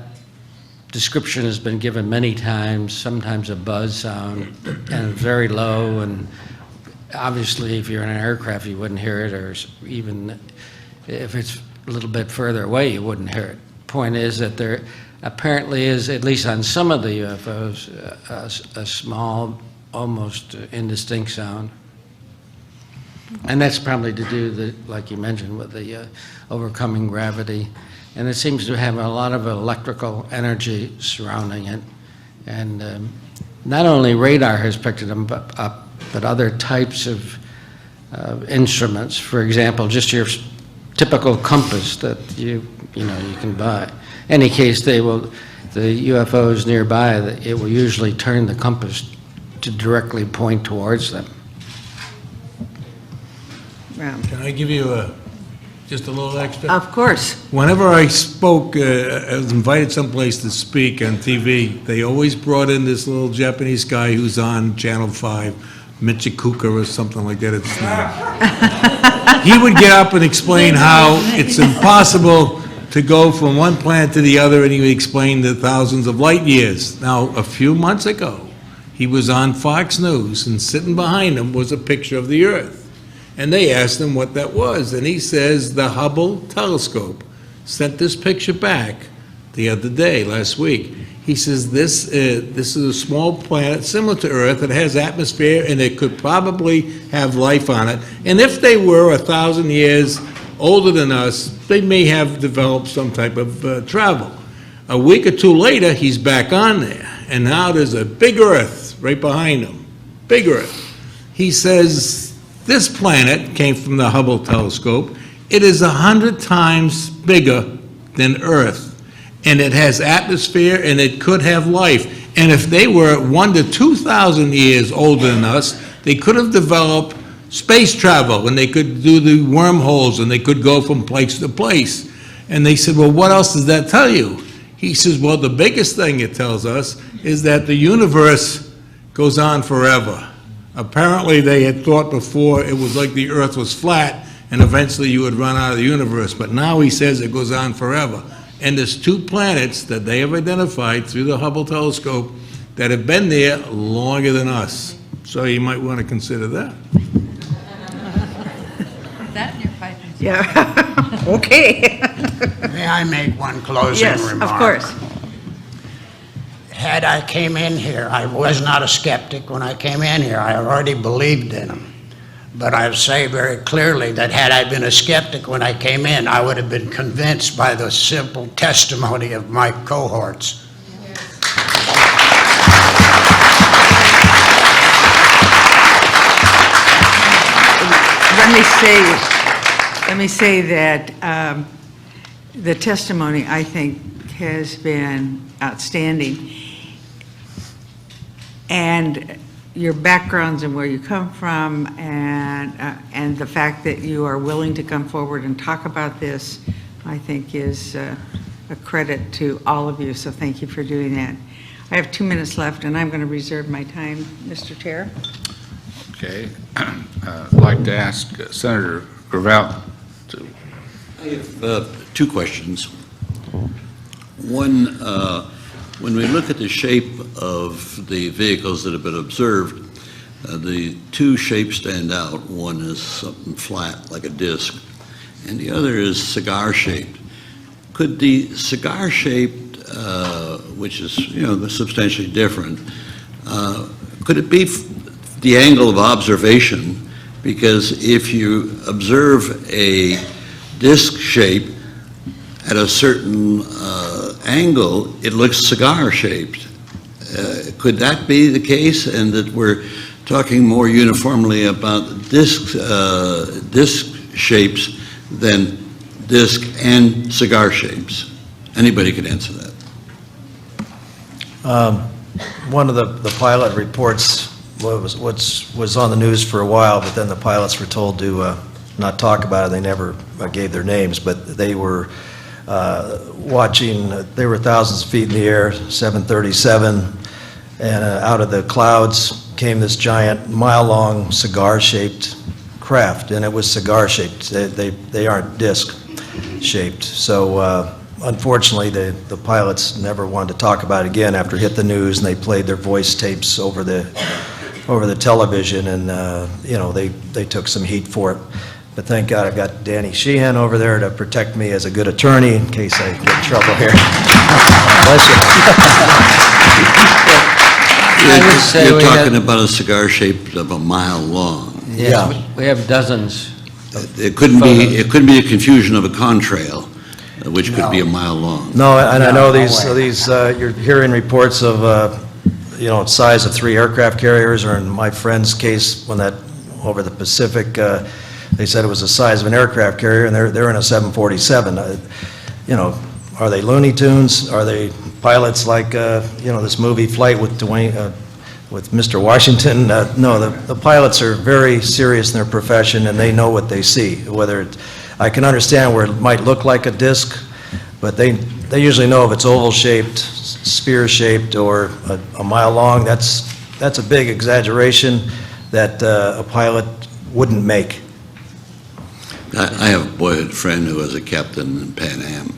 description has been given many times, sometimes a buzz sound, and very low, and obviously if you're in an aircraft you wouldn't hear it, or even if it's a little bit further away you wouldn't hear it. Point is that there apparently is, at least on some of the UFOs, a small, almost indistinct sound. And that's probably to do, like you mentioned, with the overcoming gravity. And it seems to have a lot of electrical energy surrounding it. And not only radar has picked it up, but other types of instruments. For example, just your typical compass that you can buy. In any case, the UFOs nearby, it will usually turn the compass to directly point towards them. Can I give you just a little extra? Of course. Whenever I spoke, I was invited someplace to speak on TV, they always brought in this little Japanese guy who's on Channel 5, Michikuka or something like that, it's name. He would get up and explain how it's impossible to go from one planet to the other, and he would explain the thousands of light years. Now, a few months ago, he was on Fox News, and sitting behind him was a picture of the Earth. And they asked him what that was, and he says the Hubble telescope sent this picture back the other day, last week. He says this is a small planet similar to Earth. It has atmosphere, and it could probably have life on it. And if they were 1,000 years older than us, they may have developed some type of travel. A week or two later, he's back on there, and now there's a big Earth right behind him, big Earth. He says, this planet came from the Hubble telescope. It is 100 times bigger than Earth, and it has atmosphere, and it could have life. And if they were 1,000 to 2,000 years older than us, they could have developed space travel, and they could do the wormholes, and they could go from place to place. And they said, well, what else does that tell you? He says, well, the biggest thing it tells us is that the universe goes on forever. Apparently, they had thought before it was like the Earth was flat, and eventually you would run out of the universe. But now he says it goes on forever. And there's 2 planets that they have identified through the Hubble telescope that have been there longer than us. So you might want to consider that. That in your pipe. Yeah, okay. May I make one closing Yes, remark? of course. Had I came in here, I was not a skeptic when I came in here. I already believed in them. But I say very clearly that had I been a skeptic when I came in, I would have been convinced by the simple testimony of my cohorts. Let me say that the testimony, I think, has been outstanding. And your backgrounds and where you come from, and the fact that you are willing to come forward and talk about this, I think is a credit to all of you, so thank you for doing that. I have 2 minutes left, and I'm going to reserve my time, Mr. Chair. Okay. I'd like to ask Senator Gravel to... I have 2 questions. One, when we look at the shape of the vehicles that have been observed, the 2 shapes stand out. One is something flat, like a disc, and the other is cigar-shaped. Could the cigar-shaped, which is, substantially different, could it be the angle of observation? Because if you observe a disc shape at a certain angle, it looks cigar-shaped. Could that be the case, and that we're talking more uniformly about disc shapes than disc and cigar shapes? Anybody could answer that. One of the pilot reports was on the news for a while, but then the pilots were told to not talk about it. They never gave their names, but they were watching. They were thousands of feet in the air, 737, and out of the clouds came this giant, mile-long, cigar-shaped craft, and it was cigar-shaped. They aren't disc-shaped. So unfortunately, the pilots never wanted to talk about it again after it hit the news, and they played their voice tapes over the television, and they took some heat for it. But thank God I've got Danny Sheehan over there to protect me as a good attorney in case I get in trouble here. Bless you. You're talking about a cigar shaped of a mile long. Yeah. We have dozens. It couldn't be a confusion of a contrail, which could be a mile long. No, and I know these you're hearing reports of size of 3 aircraft carriers, or in my friend's case, when that over the Pacific, they said it was the size of an aircraft carrier, and they're in a 747. Are they Looney Tunes? Are they pilots like this movie Flight with with Mr. Washington? No, the pilots are very serious in their profession, and they know what they see. I can understand where it might look like a disc, but they usually know if it's oval-shaped, spear-shaped, or a mile long. That's a big exaggeration that a pilot wouldn't make. I have a boyhood friend who was a captain in Pan Am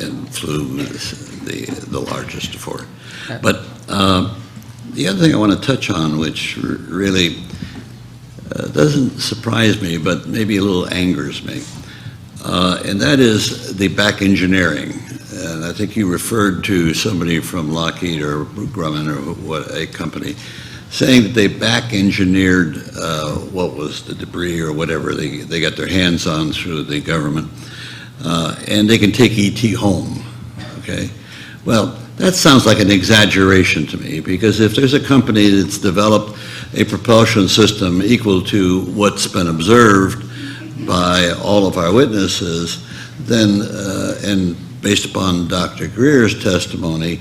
and flew the largest of 4. But the other thing I want to touch on, which really doesn't surprise me, but maybe a little angers me, and that is the back engineering. And I think you referred to somebody from Lockheed or Grumman or a company saying that they back engineered what was the debris or whatever they got their hands on through the government, and they can take ET home. Okay, well, that sounds like an exaggeration to me, because if there's a company that's developed a propulsion system equal to what's been observed by all of our witnesses, then and based upon Dr. Greer's testimony,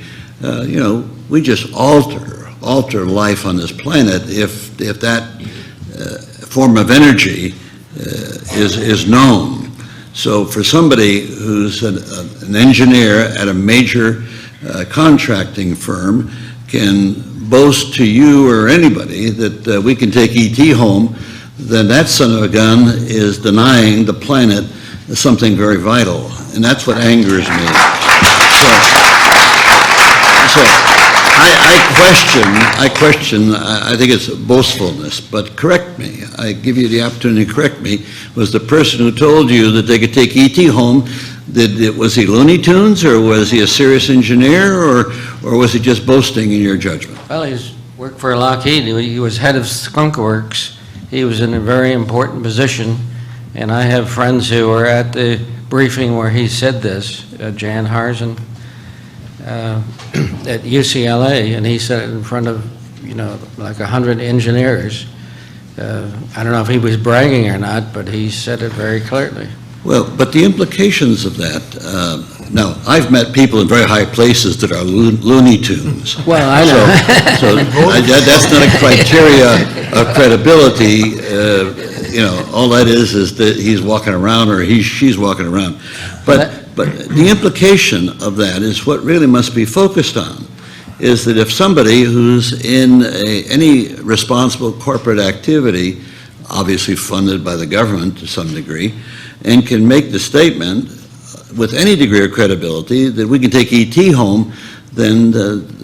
we just alter life on this planet if that form of energy is known. So for somebody who's an engineer at a major contracting firm can boast to you or anybody that we can take ET home, then that son of a gun is denying the planet something very vital. And that's what angers me. So I question, I think it's boastfulness, but correct me. I give you the opportunity to correct me. Was the person who told you that they could take E.T. home, was he Looney Tunes, or was he a serious engineer, or was he just boasting in your judgment? Well, he's worked for Lockheed. He was head of Skunk Works. He was in a very important position, and I have friends who were at the briefing where he said this, Jan Harzen, at UCLA, and he said it in front of, like 100 engineers. I don't know if he was bragging or not, but he said it very clearly. Well, but the implications of that, now, I've met people in very high places that are Looney Tunes. Well, I know. So that's not a criteria of credibility. All that is that he's walking around or she's walking around. But the implication of that is what really must be focused on, is that if somebody who's in any responsible corporate activity, obviously funded by the government to some degree, and can make the statement with any degree of credibility that we can take E.T. home, then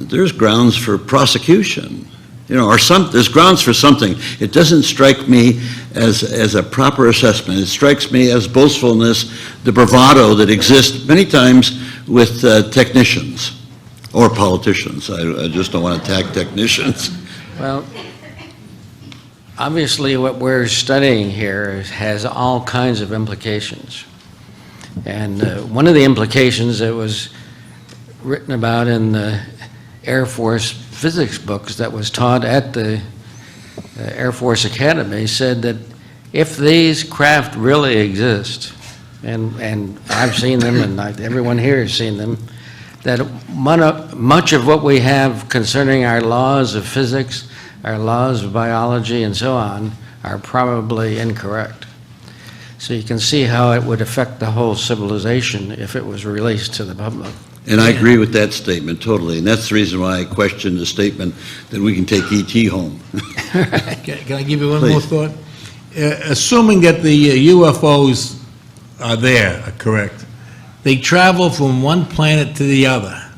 there's grounds for prosecution. There's grounds for something. It doesn't strike me as a proper assessment. It strikes me as boastfulness, the bravado that exists many times with technicians or politicians. I just don't want to attack technicians. Well, obviously what we're studying here has all kinds of implications. And one of the implications that was written about in the Air Force physics books that was taught at the Air Force Academy said that if these craft really exist, and I've seen them and everyone here has seen them, that much of what we have concerning our laws of physics, our laws of biology and so on, are probably incorrect. So you can see how it would affect the whole civilization if it was released to the public. And I agree with that statement totally, and that's the reason why I question the statement that we can take E.T. home. Can I give you one more thought? Assuming that the UFOs are there, are correct, they travel from one planet to the other.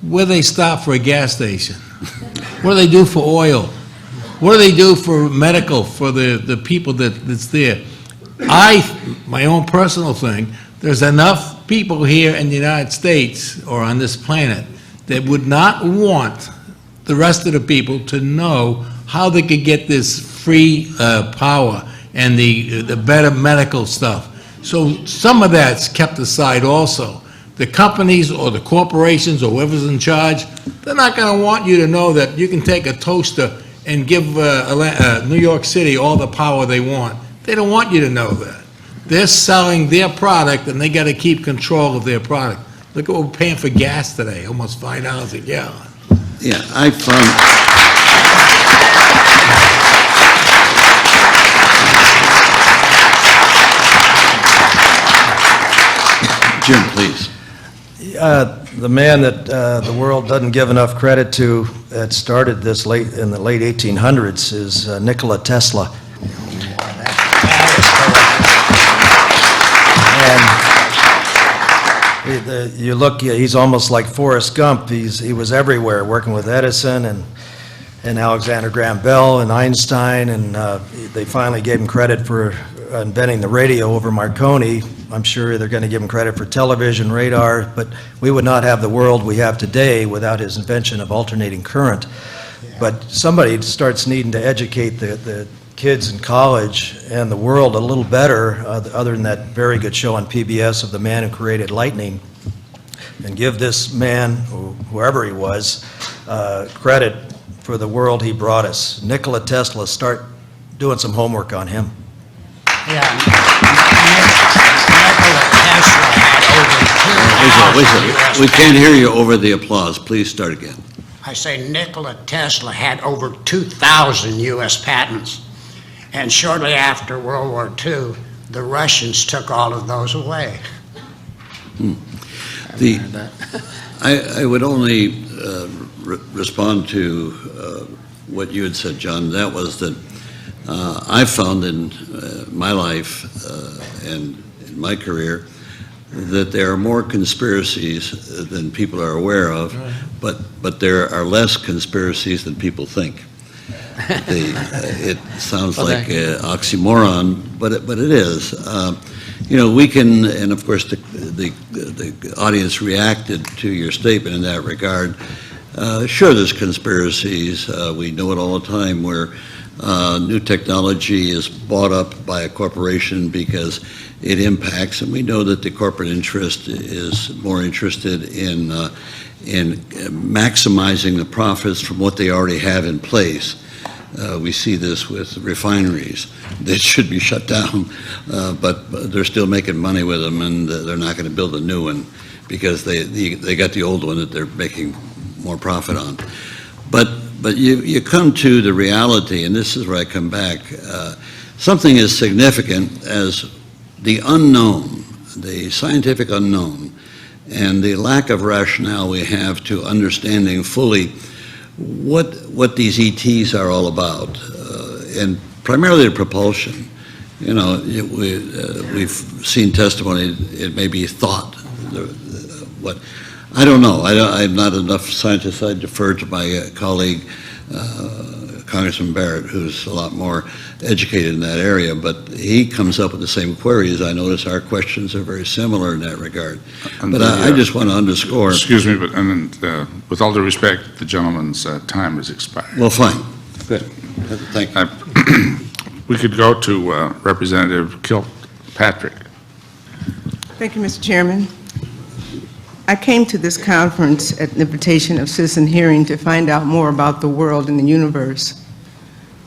Where do they stop for a gas station? What do they do for oil? What do they do for medical, for the people that's there? My own personal thing, there's enough people here in the United States or on this planet that would not want the rest of the people to know how they could get this free power and the better medical stuff. So some of that's kept aside also. The companies or the corporations or whoever's in charge, they're not going to want you to know that you can take a toaster and give New York City all the power they want. They don't want you to know that. They're selling their product, and they got to keep control of their product. Look at what we're paying for gas today, almost $5 a gallon. Yeah, I found... Jim, please. The man that the world doesn't give enough credit to that started this in the late 1800s is Nikola Tesla. And you look, he's almost like Forrest Gump. He was everywhere, working with Edison and Alexander Graham Bell and Einstein, and they finally gave him credit for inventing the radio over Marconi. I'm sure they're going to give him credit for television, radar, but we would not have the world we have today without his invention of alternating current. But somebody starts needing to educate the kids in college and the world a little better, other than that very good show on PBS of the man who created lightning, and give this man, whoever he was, credit for the world he brought us. Nikola Tesla, start doing some homework on him. Yeah, Nikola Tesla had over 2,000 We can't hear you over the applause. Please start again. I say Nikola Tesla had over 2,000 U.S. patents. And shortly after World War II, the Russians took all of those away. I would only respond to what you had said, John. That was that I found in my life and in my career that there are more conspiracies than people are aware of, but there are less conspiracies than people think. It sounds like an oxymoron, but it is. We can, and of course the audience reacted to your statement in that regard. Sure, there's conspiracies. We know it all the time where new technology is bought up by a corporation because it impacts, and we know that the corporate interest is more interested in maximizing the profits from what they already have in place. We see this with refineries. They should be shut down, but they're still making money with them, and they're not going to build a new one because they got the old one that they're making more profit on. But you come to the reality, and this is where I come back. Something as significant as the unknown, the scientific unknown, and the lack of rationale we have to understanding fully what these ETs are all about, and primarily the propulsion. We've seen testimony. It may be thought. What I don't know. I'm not enough scientist. I defer to my colleague, Congressman Barrett, who's a lot more educated in that area, but he comes up with the same queries. I notice our questions are very similar in that regard. But I just want to underscore. Excuse me, but with all due respect, the gentleman's time has expired. Well, fine. Good. Thank you. We could go to Representative Kilpatrick. Thank you, Mr. Chairman. I came to this conference at the invitation of Citizen Hearing to find out more about the world and the universe.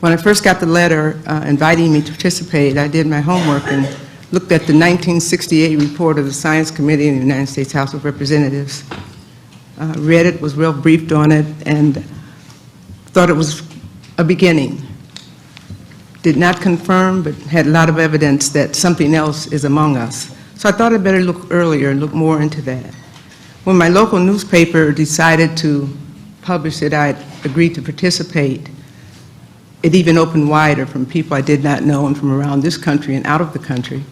When I first got the letter inviting me to participate, I did my homework and looked at the 1968 report of the Science Committee in the United States House of Representatives. Read it, was real briefed on it, and thought it was a beginning. Did not confirm, but had a lot of evidence that something else is among us. So I thought I'd better look earlier and look more into that. When my local newspaper decided to publish it, I agreed to participate. It even opened wider from people I did not know and from around this country and out of the country.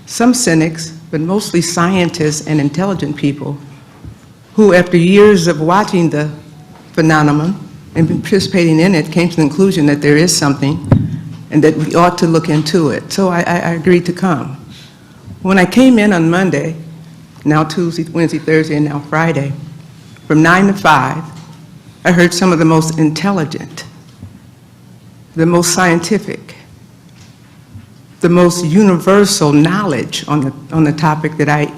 Some cynics, but mostly scientists and intelligent people who, after years of watching the phenomenon and participating in it, came to the conclusion that there is something and that we ought to look into it. So I agreed to come. When I came in on Monday, now Tuesday, Wednesday, Thursday, and now Friday, from 9 to 5, I heard some of the most intelligent, the most scientific, the most universal knowledge on the topic that I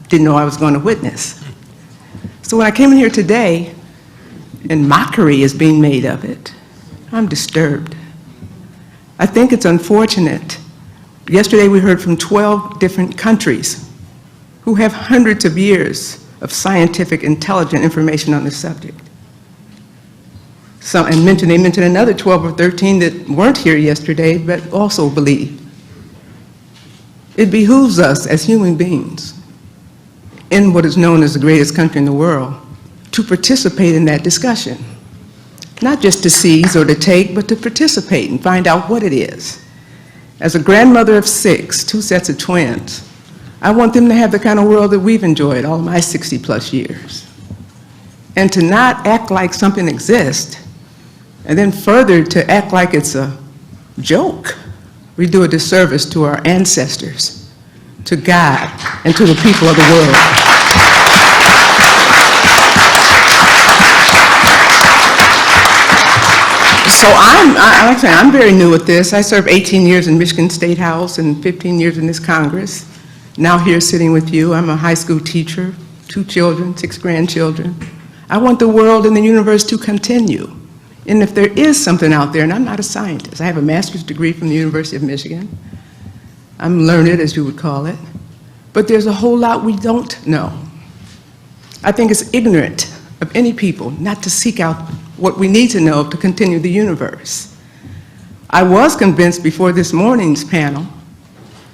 didn't know I was going to witness. So when I came in here today, and mockery is being made of it, I'm disturbed. I think it's unfortunate. Yesterday we heard from 12 different countries who have hundreds of years of scientific, intelligent information on this subject. So, and they mentioned another 12 or 13 that weren't here yesterday, but also believe. It behooves us as human beings in what is known as the greatest country in the world to participate in that discussion. Not just to seize or to take, but to participate and find out what it is. As a grandmother of 6, 2 sets of twins, I want them to have the kind of world that we've enjoyed all my 60-plus years. And to not act like something exists, and then further to act like it's a joke, we do a disservice to our ancestors, to God, and to the people of the world. So I'm very new at this. I served 18 years in Michigan State House and 15 years in this Congress. Now here sitting with you, I'm a high school teacher, 2 children, 6 grandchildren. I want the world and the universe to continue. And if there is something out there, and I'm not a scientist, I have a master's degree from the University of Michigan. I'm learned, as you would call it. But there's a whole lot we don't know. I think it's ignorant of any people not to seek out what we need to know to continue the universe. I was convinced before this morning's panel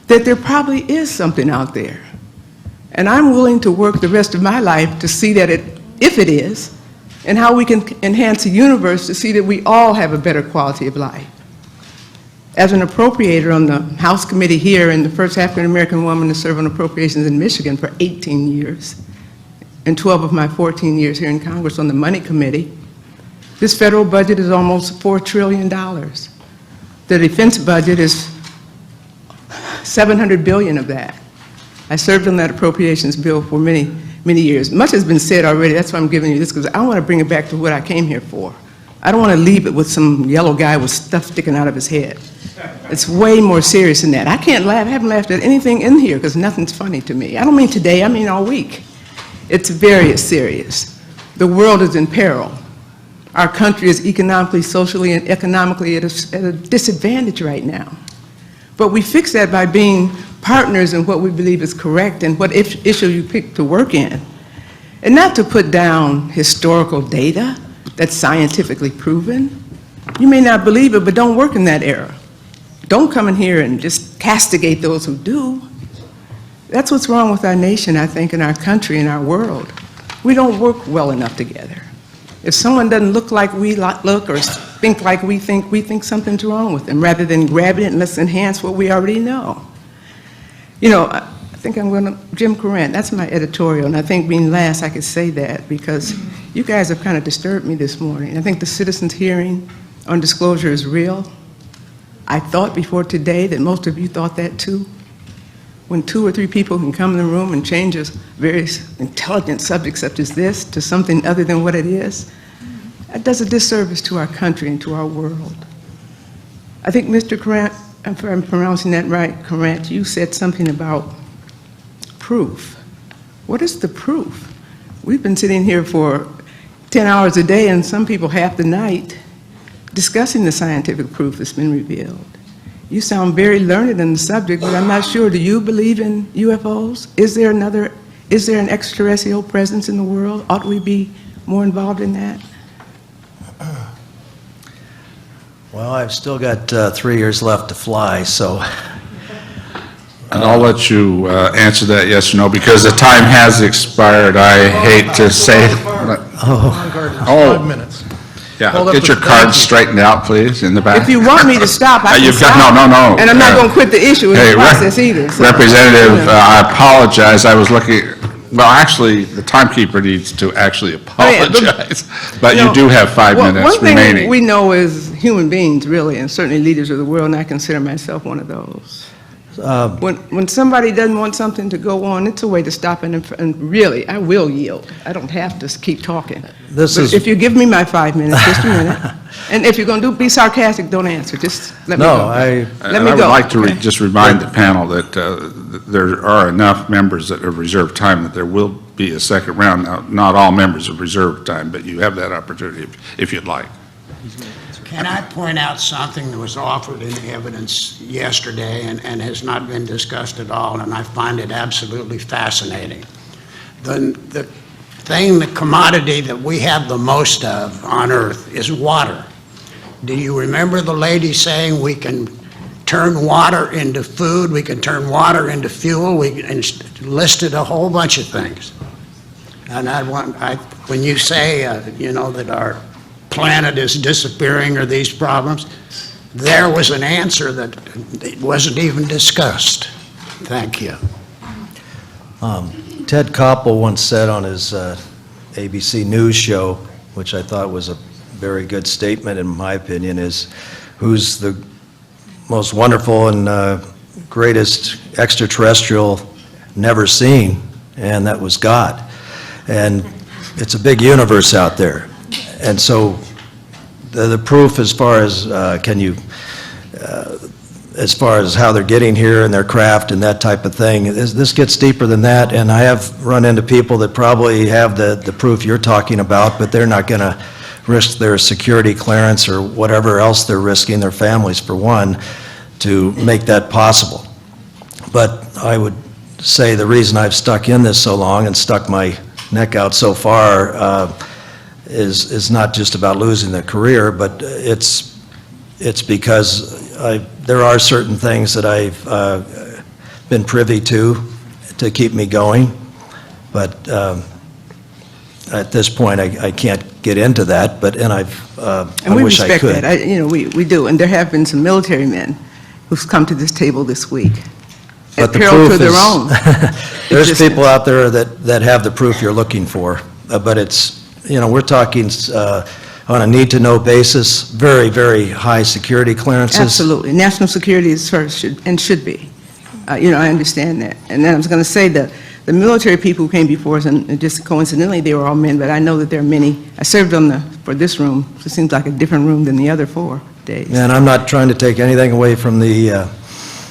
that there probably is something out there. And I'm willing to work the rest of my life to see that if it is, and how we can enhance the universe to see that we all have a better quality of life. As an appropriator on the House committee here and the first African-American woman to serve on appropriations in Michigan for 18 years, and 12 of my 14 years here in Congress on the Money Committee, this federal budget is almost $4 trillion. The defense budget is $700 billion of that. I served on that appropriations bill for many, many years. Much has been said already. That's why I'm giving you this, because I want to bring it back to what I came here for. I don't want to leave it with some yellow guy with stuff sticking out of his head. It's way more serious than that. I can't laugh, I haven't laughed at anything in here because nothing's funny to me. I don't mean today, I mean all week. It's very serious. The world is in peril. Our country is economically, socially, and economically at a disadvantage right now. But we fix that by being partners in what we believe is correct and what issue you pick to work in. And not to put down historical data that's scientifically proven. You may not believe it, but don't work in that era. Don't come in here and just castigate those who do. That's what's wrong with our nation, I think, and our country and our world. We don't work well enough together. If someone doesn't look like we look or think like we think something's wrong with them, rather than grabbing it and let's enhance what we already know. You know, I think I'm going to, Jim Courant, that's my editorial, and I think being last I could say that because you guys have kind of disturbed me this morning. I think the citizens' hearing on disclosure is real. I thought before today that most of you thought that too. When 2 or 3 people can come in the room and change a very intelligent subject such as this to something other than what it is, that does a disservice to our country and to our world. I think Mr. Courant, if I'm pronouncing that right, Courant, you said something about proof. What is the proof? We've been sitting here for 10 hours a day and some people half the night discussing the scientific proof that's been revealed. You sound very learned in the subject, but I'm not sure. Do you believe in UFOs? Is there an extraterrestrial presence in the world? Ought we be more involved in that? Well, I've still got 3 years left to fly, so. And I'll let you answer that yes or no, because the time has expired. I hate to say it. Oh. 5 minutes. Yeah, Hold up get the- your cards straightened out, please, in the back. If you want me to stop, I can You've got- stop. no. And I'm not going to quit the issue in Hey, the process either. so, Representative, you know. I apologize. I was looking, well, actually, the timekeeper needs to actually apologize. But you do have 5 minutes One thing remaining. we know as human beings, really, and certainly leaders of the world, and I consider myself one of those. When somebody doesn't want something to go on, it's a way to stop it, and really, I will yield. I don't have to keep talking. This But is- if you give me my 5 minutes, just a minute, and if you're going to be sarcastic, don't answer. Just let me go. No, Let And me I would go. like to okay? just remind the panel that there are enough members that have reserved time that there will be a second round. Now, not all members have reserved time, but you have that opportunity if you'd like. Can I point out something that was offered in evidence yesterday and has not been discussed at all, and I find it absolutely fascinating? The thing, the commodity that we have the most of on Earth is water. Do you remember the lady saying we can turn water into food, we can turn water into fuel, and listed a whole bunch of things? And when you say, you know, that our planet is disappearing or these problems, there was an answer that it wasn't even discussed. Thank you. Ted Koppel once said on his ABC News show, which I thought was a very good statement in my opinion, is who's the most wonderful and greatest extraterrestrial never seen, and that was God. And it's a big universe out there. And so the proof as far as as far as how they're getting here and their craft and that type of thing, this gets deeper than that. And I have run into people that probably have the proof you're talking about, but they're not going to risk their security clearance or whatever else they're risking, their families for one, to make that possible. But I would say the reason I've stuck in this so long and stuck my neck out so far is not just about losing the career, but it's because there are certain things that I've been privy to keep me going, but at this point I can't get into that. But I And we wish I respect could. that. You know, we do. And there have been some military men who's come to this table this week. But At the peril proof to their is, own there's existence. people out there that have the proof you're looking for, but it's, we're talking on a need-to-know basis, very, very high security clearances. Absolutely. National security is first, should be. I understand that. And then I was going to say that the military people who came before us, and just coincidentally, they were all men, but I know that there are many. I served for this room. It seems like a different room than the other 4 days. And I'm not trying to take anything away from the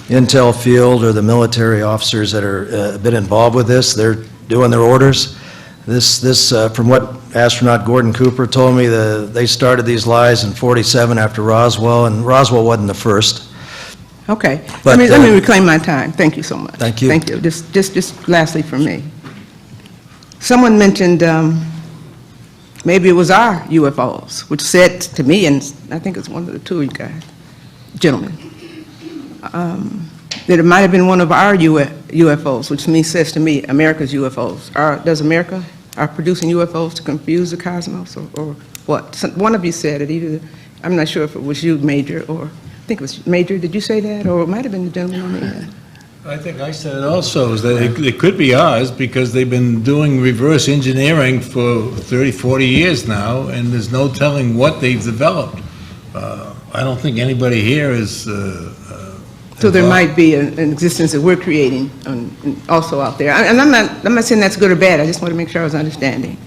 intel field or the military officers that are been involved with this. They're doing their orders. This from what astronaut Gordon Cooper told me, they started these lies in '47 after Roswell, and Roswell wasn't the first. Okay. But, let me reclaim my time. Thank you so much. Thank you. Thank you. Just lastly from me. Someone mentioned maybe it was our UFOs, which said to me, and I think it's one of the two of you guys, gentlemen, that it might have been one of our UFOs, which says to me, America's UFOs. Does America are producing UFOs to confuse the cosmos, or what? One of you said it, either, I'm not sure if it was you, Major, or I think it was Major, did you say that? Or it might have been the gentleman on the end. I think I said it also, is that it could be ours, because they've been doing reverse engineering for 30, 40 years now, and there's no telling what they've developed. I don't think anybody here is So there might be an existence that we're creating also out there. And I'm not saying that's good or bad, I just want to make sure I was understanding.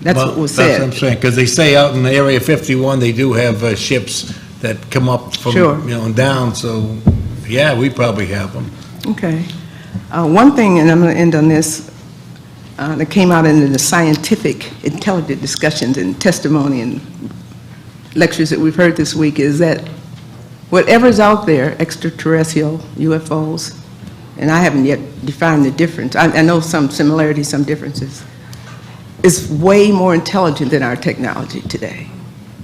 That's what was That's what I'm said. saying, because they say out in Area 51, they do have ships that come up from, Sure. and down, so, yeah, we probably have them. Okay. One thing, and I'm going to end on this, that came out in the scientific, intelligent discussions and testimony and lectures that we've heard this week, is that whatever's out there, extraterrestrial, UFOs, and I haven't yet defined the difference. I know some similarities, some differences, is way more intelligent than our technology today,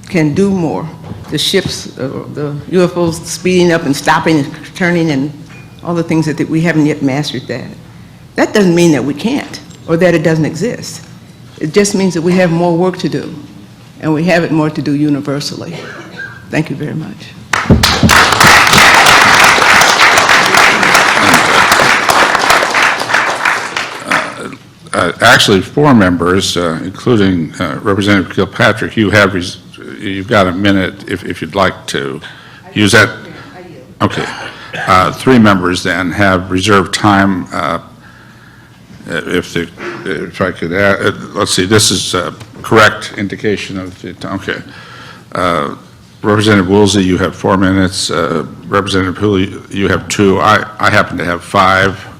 can do more. The ships, the UFOs speeding up and stopping and turning and all the things that we haven't yet mastered that. That doesn't mean that we can't or that it doesn't exist. It just means that we have more work to do, and we have it more to do universally. Thank you very much. Actually, 4 members, including Representative Kilpatrick, you've got a minute if you'd like to use that. Okay. 3 members then have reserved time. If I could add, let's see, this is a correct indication of the time. Okay. Representative Woolsey, you have 4 minutes. Representative Hooley, you have 2. I happen to have 5.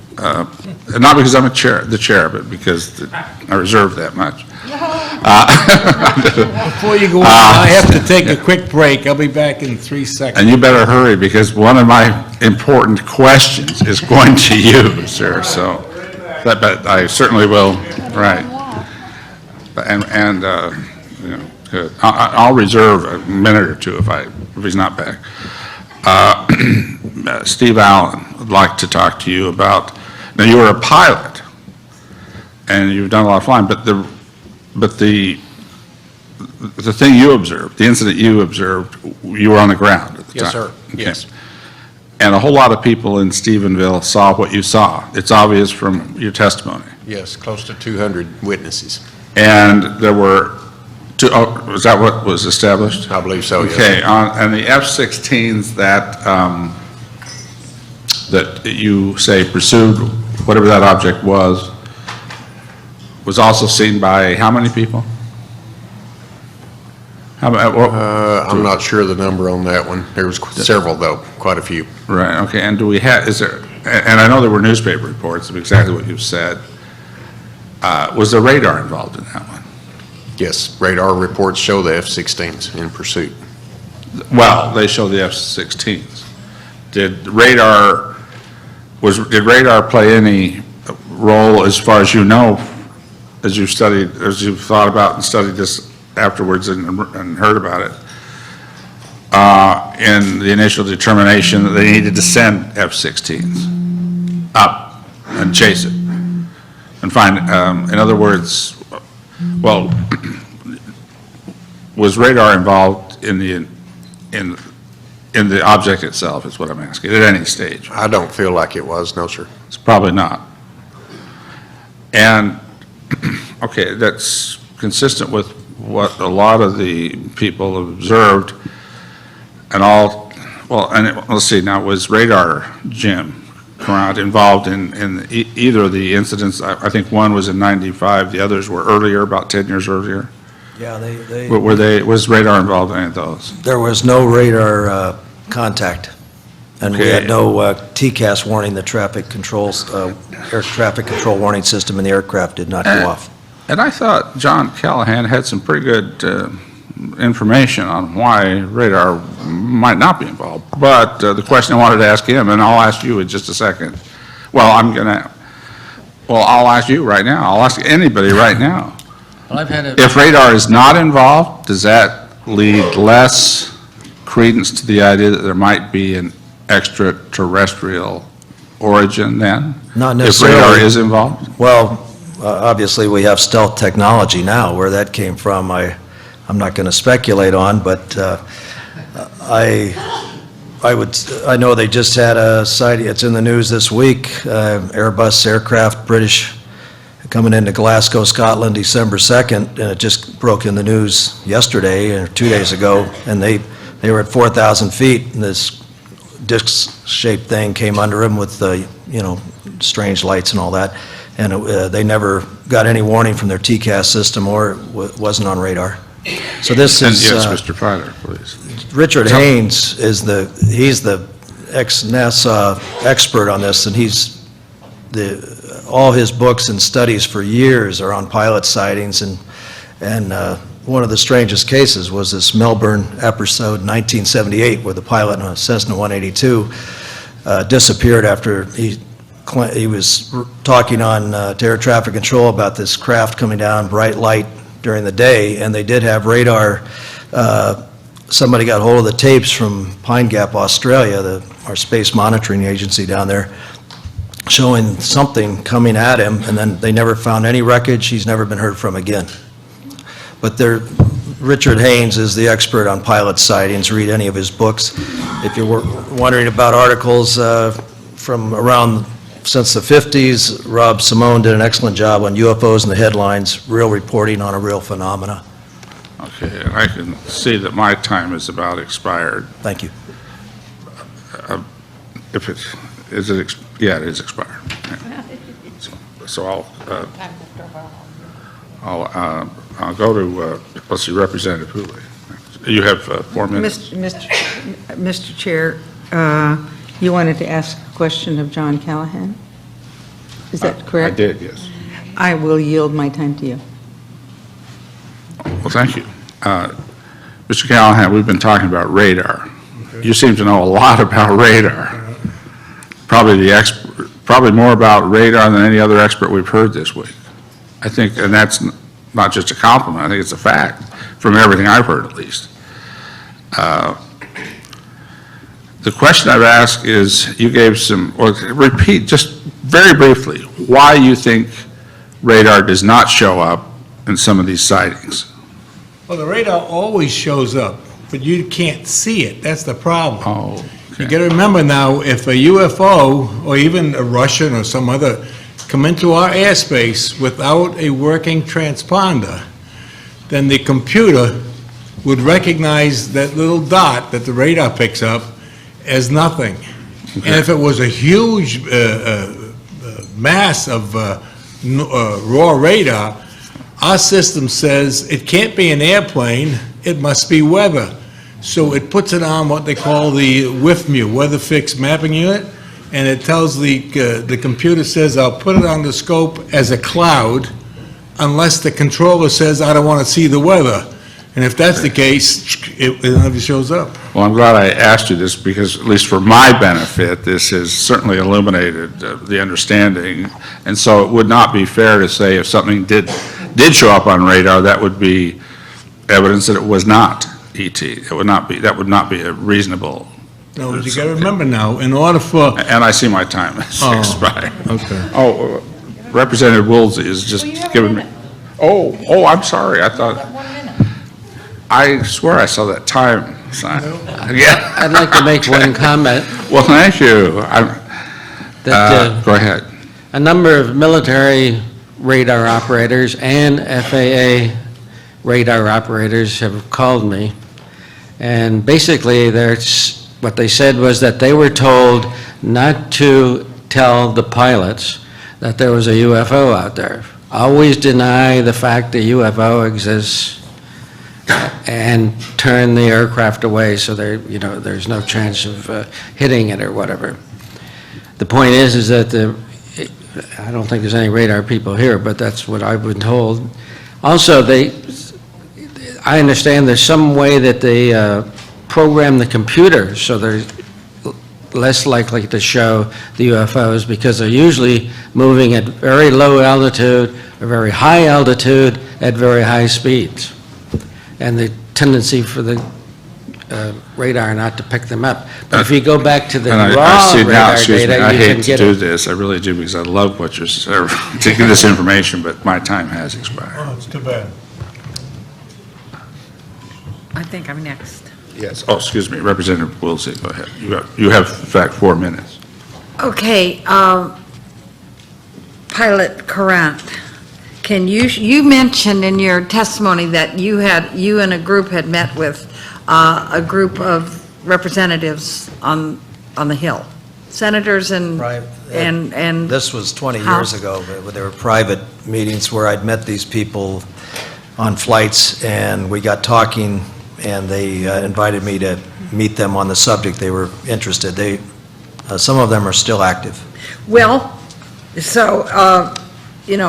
Not because I'm the chair, but because I reserve that much. Before you go on, I have to take a quick break. I'll be back in 3 seconds. And you better hurry, because one of my important questions is going to you, sir, so, but I certainly will, right. And I'll reserve a minute or 2 if he's not back. Steve Allen would like to talk to you about, now you were a pilot, and you've done a lot of flying, but the thing you observed, the incident you observed, you were on the ground at the time. Yes, sir. Okay. Yes. And a whole lot of people in Stephenville saw what you saw. It's obvious from your testimony. Yes, close to 200 witnesses. And there were was that what was established? I believe so, yes. Okay, and the F-16s that you say pursued whatever that object was also seen by how many people? I'm not sure the number on that one. There was several, though, quite a few. Right, okay, and do we have, and I know there were newspaper reports of exactly what you've said. Was there radar involved in that one? Yes, radar reports show the F-16s in pursuit. Well, they show the F-16s. Did radar play any role, as far as you know, as you've thought about and studied this afterwards and heard about it, in the initial determination that they needed to send F-16s up and chase it and find, in other words, well, was radar involved in in the object itself is what I'm asking, at any stage. I don't feel like it was, no, sir. It's probably not. And, okay, that's consistent with what a lot of the people have observed and all, well, and let's see, now was radar, Jim, involved in either of the incidents? I think one was in 95, the others were earlier, about 10 years earlier. Yeah, Was radar involved in any of those? there was no radar contact, and we Okay. had no TCAS warning, the traffic controls, air traffic control warning system in the aircraft did not go off. And I thought John Callahan had some pretty good information on why radar might not be involved. But the question I wanted to ask him, and I'll ask you in just a second. Well, I'll ask you right now. I'll ask anybody right now. Well, I've had If radar is not involved, does that lead less credence to the idea that there might be an extraterrestrial origin then? Not If necessarily. radar is involved? Well, obviously, we have stealth technology now. Where that came from, I'm not going to speculate on, but I know they just had a sighting, it's in the news this week, Airbus aircraft, British, coming into Glasgow, Scotland, December 2nd, and it just broke in the news yesterday, or 2 days ago, and they were at 4,000 feet, and this disc-shaped thing came under them with, strange lights and all that, and they never got any warning from their TCAS system, or it wasn't on radar. So this is... Yes, Mr. Filer, please. Richard Haynes he's the ex-NASA expert on this, and all his books and studies for years are on pilot sightings, and one of the strangest cases was this Melbourne episode in 1978 where the pilot in a Cessna 182 disappeared after he was talking to air traffic control about this craft coming down, bright light during the day, and they did have radar. Somebody got hold of the tapes from Pine Gap, Australia, our space monitoring agency down there, showing something coming at him, and then they never found any wreckage. He's never been heard from again. But Richard Haynes is the expert on pilot sightings. Read any of his books. If you're wondering about articles from around since the 50s, Rob Simone did an excellent job on UFOs and the headlines, real reporting on a real phenomena. Okay, and I can see that my time is about expired. Thank you. Yeah, it is expired. So I'll go to, let's see, Representative Hooley. You have 4 minutes. Mr. Chair, you wanted to ask a question of John Callahan? Is that correct? I did, yes. I will yield my time to you. Well, thank you. Mr. Callahan, we've been talking about radar. Okay. You seem to know a lot about radar. Probably more about radar than any other expert we've heard this week. I think, and that's not just a compliment, I think it's a fact, from everything I've heard at least. The question I've asked is, you gave repeat just very briefly, why you think radar does not show up in some of these sightings. Well, the radar always shows up, but you can't see it. That's the problem. Oh, You got to remember now, if a UFO or even a Russian or some other come into our airspace without a working transponder, then the computer would recognize that little dot that the radar picks up as nothing. Okay. And if it was a huge mass of raw radar, our system says it can't be an airplane, it must be weather. So it puts it on what they call the WFMU, Weather Fixed Mapping Unit, and it tells the computer says, I'll put it on the scope as a cloud unless the controller says, I don't want to see the weather. And if that's the case, it never shows up. Well, I'm glad I asked you this because, at least for my benefit, this has certainly illuminated the understanding. And so it would not be fair to say if something did show up on radar, that would be evidence that it was not ET. That would not be a reasonable. No, but you got to remember now, in order for... And I see my time has expired. Okay. Oh, Representative Woolsey is just giving me... Oh, I'm sorry. I thought... I swear I saw that time sign. Yeah. I'd like to make one comment. Well, thank you. That Go ahead. a number of military radar operators and FAA radar operators have called me, and basically what they said was that they were told not to tell the pilots that there was a UFO out there. Always deny the fact the UFO exists and turn the aircraft away so there's no chance of hitting it or whatever. The point is that I don't think there's any radar people here, but that's what I've been told. Also, I understand there's some way that they program the computer so they're less likely to show the UFOs because they're usually moving at very low altitude or very high altitude at very high speeds. And the tendency for the radar not to pick them up. But if you go back to the And raw I see now, radar excuse me, data, I you can hate to get do it. this, I really do, because I love what you're taking this information, but my time has expired. Oh, it's too bad. I think I'm next. Yes. Oh, excuse me, Representative Wilsey, go ahead. You have, in fact, 4 minutes. Okay, Pilot Courant, you mentioned in your testimony that you and a group had met with a group of representatives on the Hill, senators and Right. and This was 20 How? years ago, but there were private meetings where I'd met these people on flights, and we got talking, and they invited me to meet them on the subject. They were interested. Some of them are still active. Well, so it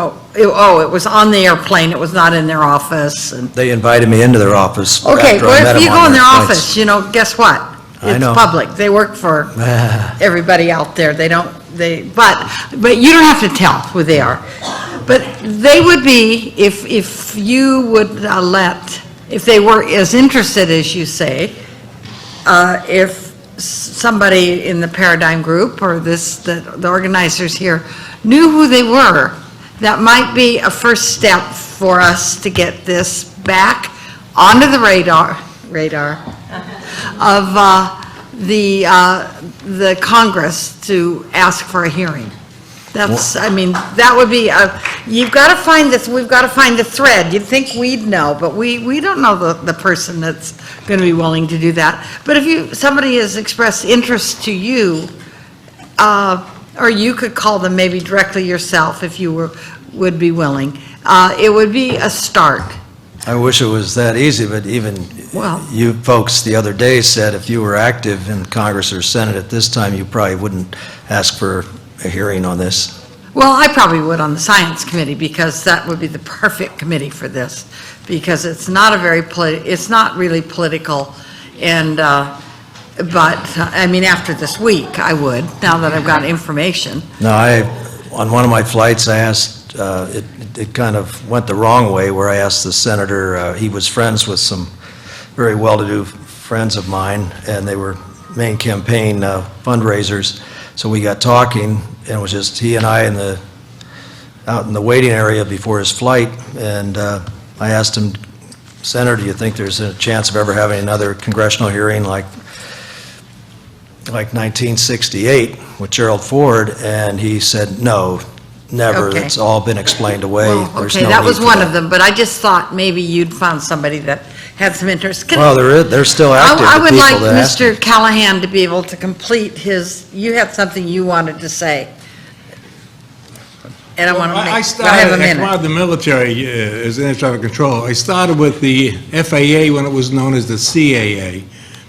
was on the airplane. It was not in their office. And They invited me into their office. okay, after I well, met if you them go on in their flights. office, guess what? I know. It's public. They work for everybody out there. But you don't have to tell who they are. But they would be, if you would if they were as interested as you say, if somebody in the Paradigm Group or the organizers here knew who they were, that might be a first step for us to get this back onto the radar of the Congress to ask for a hearing. That would be, you've got to find this, we've got to find the thread. You'd think we'd know, but we don't know the person that's going to be willing to do that. But if somebody has expressed interest to you, or you could call them maybe directly yourself if you would be willing, it would be a start. I wish it was that easy, but even you folks the other day said if you were active in Congress or Senate at this time, you probably wouldn't ask for a hearing on this. Well, I probably would on the Science Committee, because that would be the perfect committee for this, because it's not it's not really political, and but after this week, I would, now that I've got information. No, on one of my flights, I asked, it kind of went the wrong way, where I asked the senator, he was friends with some very well-to-do friends of mine, and they were main campaign fundraisers. So we got talking, and it was just he and I out in the waiting area before his flight, and I asked him, Senator, do you think there's a chance of ever having another congressional hearing like 1968 with Gerald Ford? And he said, no, never. Okay. It's all been explained away. Well, There's okay, no that need was for one that. of them, but I just thought maybe you'd found somebody that had some interest. Well, they're still active. I the would people like that asked me. Mr. Callahan to be able to complete you had something you wanted to say. And I want to I I have a started, I minute. came out of the military as air traffic control. I started with the FAA when it was known as the CAA.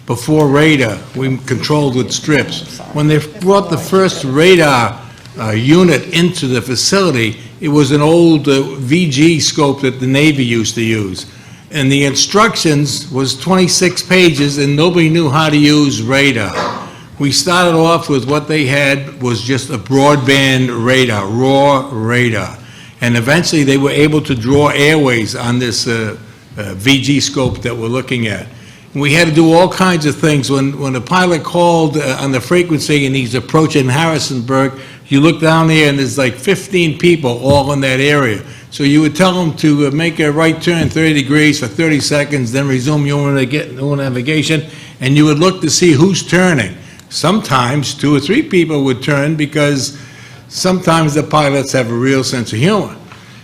Before radar, we controlled with strips. When they brought the first radar unit into the facility, it was an old VG scope that the Navy used to use. And the instructions was 26 pages, and nobody knew how to use radar. We started off with what they had was just a broadband radar, raw radar. And eventually they were able to draw airways on this VG scope that we're looking at. And we had to do all kinds of things. When the pilot called on the frequency and he's approaching Harrisonburg, you look down there and there's like 15 people all in that area. So you would tell them to make a right turn 30 degrees for 30 seconds, then resume your own navigation, and you would look to see who's turning. Sometimes 2 or 3 people would turn because sometimes the pilots have a real sense of humor.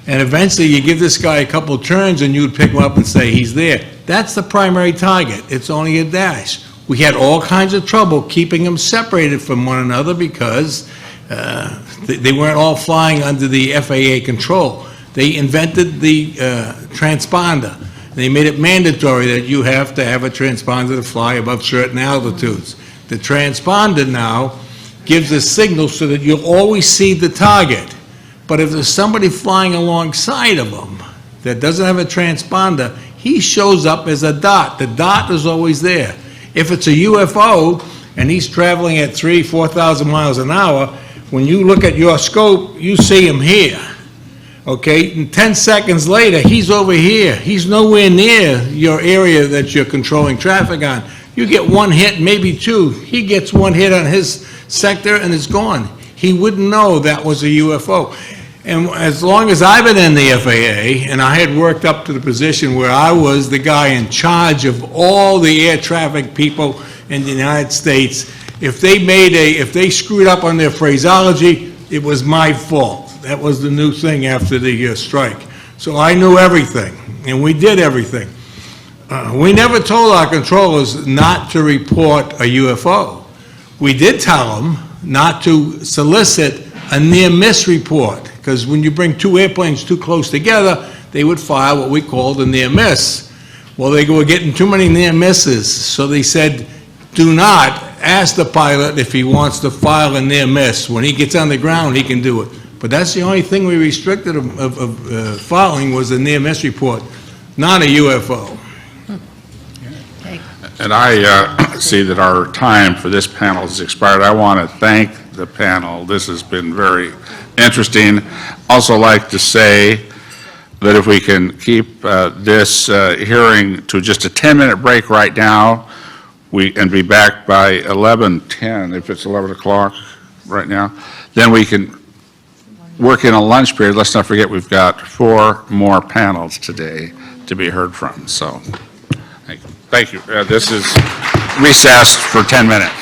And eventually you give this guy a couple turns and you'd pick him up and say, he's there. That's the primary target. It's only a dash. We had all kinds of trouble keeping them separated from one another because they weren't all flying under the FAA control. They invented the transponder. They made it mandatory that you have to have a transponder to fly above certain altitudes. The transponder now gives a signal so that you'll always see the target. But if there's somebody flying alongside of them that doesn't have a transponder, he shows up as a dot. The dot is always there. If it's a UFO and he's traveling at 3,000, 4,000 miles an hour, when you look at your scope, you see him here. Okay, and 10 seconds later, he's over here. He's nowhere near your area that you're controlling traffic on. You get 1 hit, maybe 2. He gets 1 hit on his sector and it's gone. He wouldn't know that was a UFO. And as long as I've been in the FAA, and I had worked up to the position where I was the guy in charge of all the air traffic people in the United States, if they screwed up on their phraseology, it was my fault. That was the new thing after the strike. So I knew everything, and we did everything. We never told our controllers not to report a UFO. We did tell them not to solicit a near-miss report, because when you bring 2 airplanes too close together, they would file what we called a near-miss. Well, they were getting too many near-misses, so they said, do not ask the pilot if he wants to file a near-miss. When he gets on the ground, he can do it. But that's the only thing we restricted of filing was a near-miss report, not a UFO. And I see that our time for this panel has expired. I want to thank the panel. This has been very interesting. Also like to say that if we can keep this hearing to just a 10-minute break right now, and be back by 11:10, if it's 11 o'clock right now, then we can work in a lunch period. Let's not forget we've got 4 more panels today to be heard from. So thank you. This is recessed for 10 minutes.